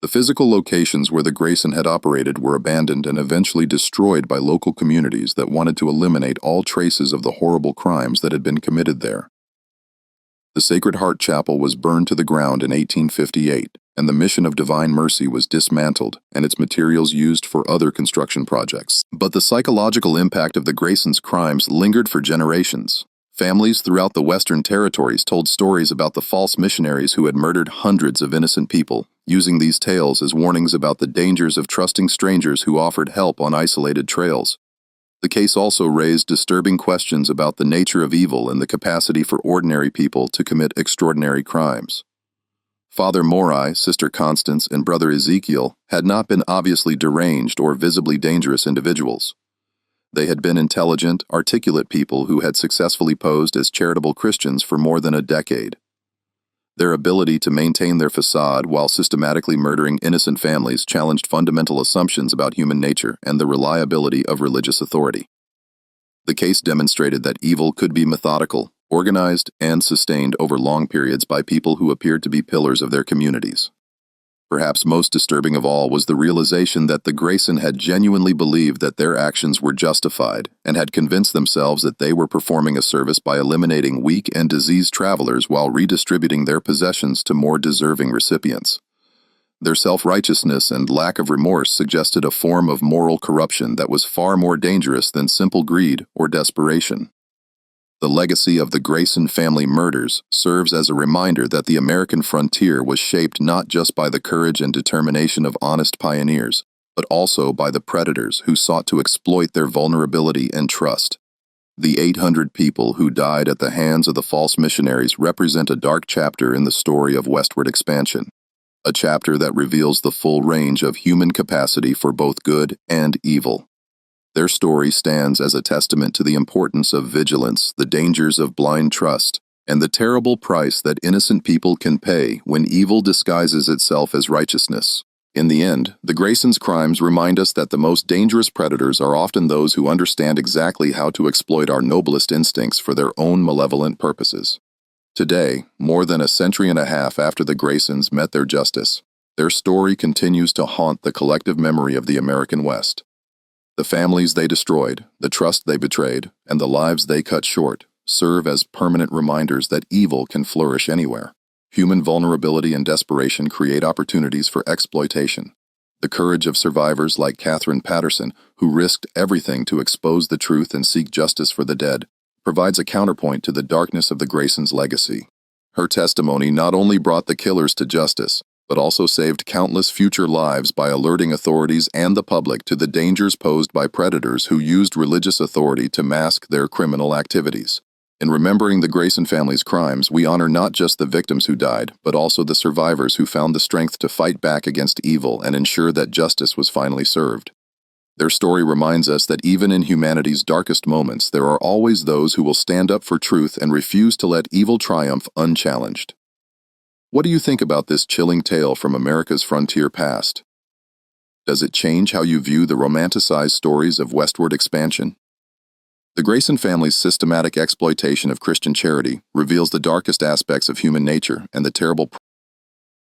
The physical locations where the Grayson had operated were abandoned and eventually destroyed by local communities that wanted to eliminate all traces of the horrible crimes that had been committed there. The Sacred Heart Chapel was burned to the ground in 1858, and the Mission of Divine Mercy was dismantled and its materials used for other construction projects. But the psychological impact of the Graysons' crimes lingered for generations. Families throughout the Western Territories told stories about the false missionaries who had murdered hundreds of innocent people, using these tales as warnings about the dangers of trusting strangers who offered help on isolated trails. The case also raised disturbing questions about the nature of evil and the capacity for ordinary people to commit extraordinary crimes. Father Morai, Sister Constance, and Brother Ezekiel had not been obviously deranged or visibly dangerous individuals. They had been intelligent, articulate people who had successfully posed as charitable Christians for more than a decade. Their ability to maintain their facade while systematically murdering innocent families challenged fundamental assumptions about human nature and the reliability of religious authority. The case demonstrated that evil could be methodical, organized, and sustained over long periods by people who appeared to be pillars of their communities. Perhaps most disturbing of all was the realization that the Grayson had genuinely believed that their actions were justified and had convinced themselves that they were performing a service by eliminating weak and diseased travelers while redistributing their possessions to more deserving recipients. Their self-righteousness and lack of remorse suggested a form of moral corruption that was far more dangerous than simple greed or desperation. The legacy of the Grayson family murders serves as a reminder that the American frontier was shaped not just by the courage and determination of honest pioneers, but also by the predators who sought to exploit their vulnerability and trust. The 800 people who died at the hands of the false missionaries represent a dark chapter in the story of westward expansion, a chapter that reveals the full range of human capacity for both good and evil. Their story stands as a testament to the importance of vigilance, the dangers of blind trust, and the terrible price that innocent people can pay when evil disguises itself as righteousness. In the end, the Graysons' crimes remind us that the most dangerous predators are often those who understand exactly how to exploit our noblest instincts for their own malevolent purposes. Today, more than a century and a half after the Graysons met their justice, their story continues to haunt the collective memory of the American West. The families they destroyed, the trust they betrayed, and the lives they cut short serve as permanent reminders that evil can flourish anywhere. Human vulnerability and desperation create opportunities for exploitation. The courage of survivors like Catherine Patterson, who risked everything to expose the truth and seek justice for the dead, provides a counterpoint to the darkness of the Graysons' legacy. Her testimony not only brought the killers to justice, but also saved countless future lives by alerting authorities and the public to the dangers posed by predators who used religious authority to mask their criminal activities. In remembering the Grayson family's crimes, we honor not just the victims who died, but also the survivors who found the strength to fight back against evil and ensure that justice was finally served. Their story reminds us that even in humanity's darkest moments, there are always those who will stand up for truth and refuse to let evil triumph unchallenged. What do you think about this chilling tale from America's frontier past? Does it change how you view the romanticized stories of westward expansion? The Grayson family's systematic exploitation of Christian charity reveals the darkest aspects of human nature and the terrible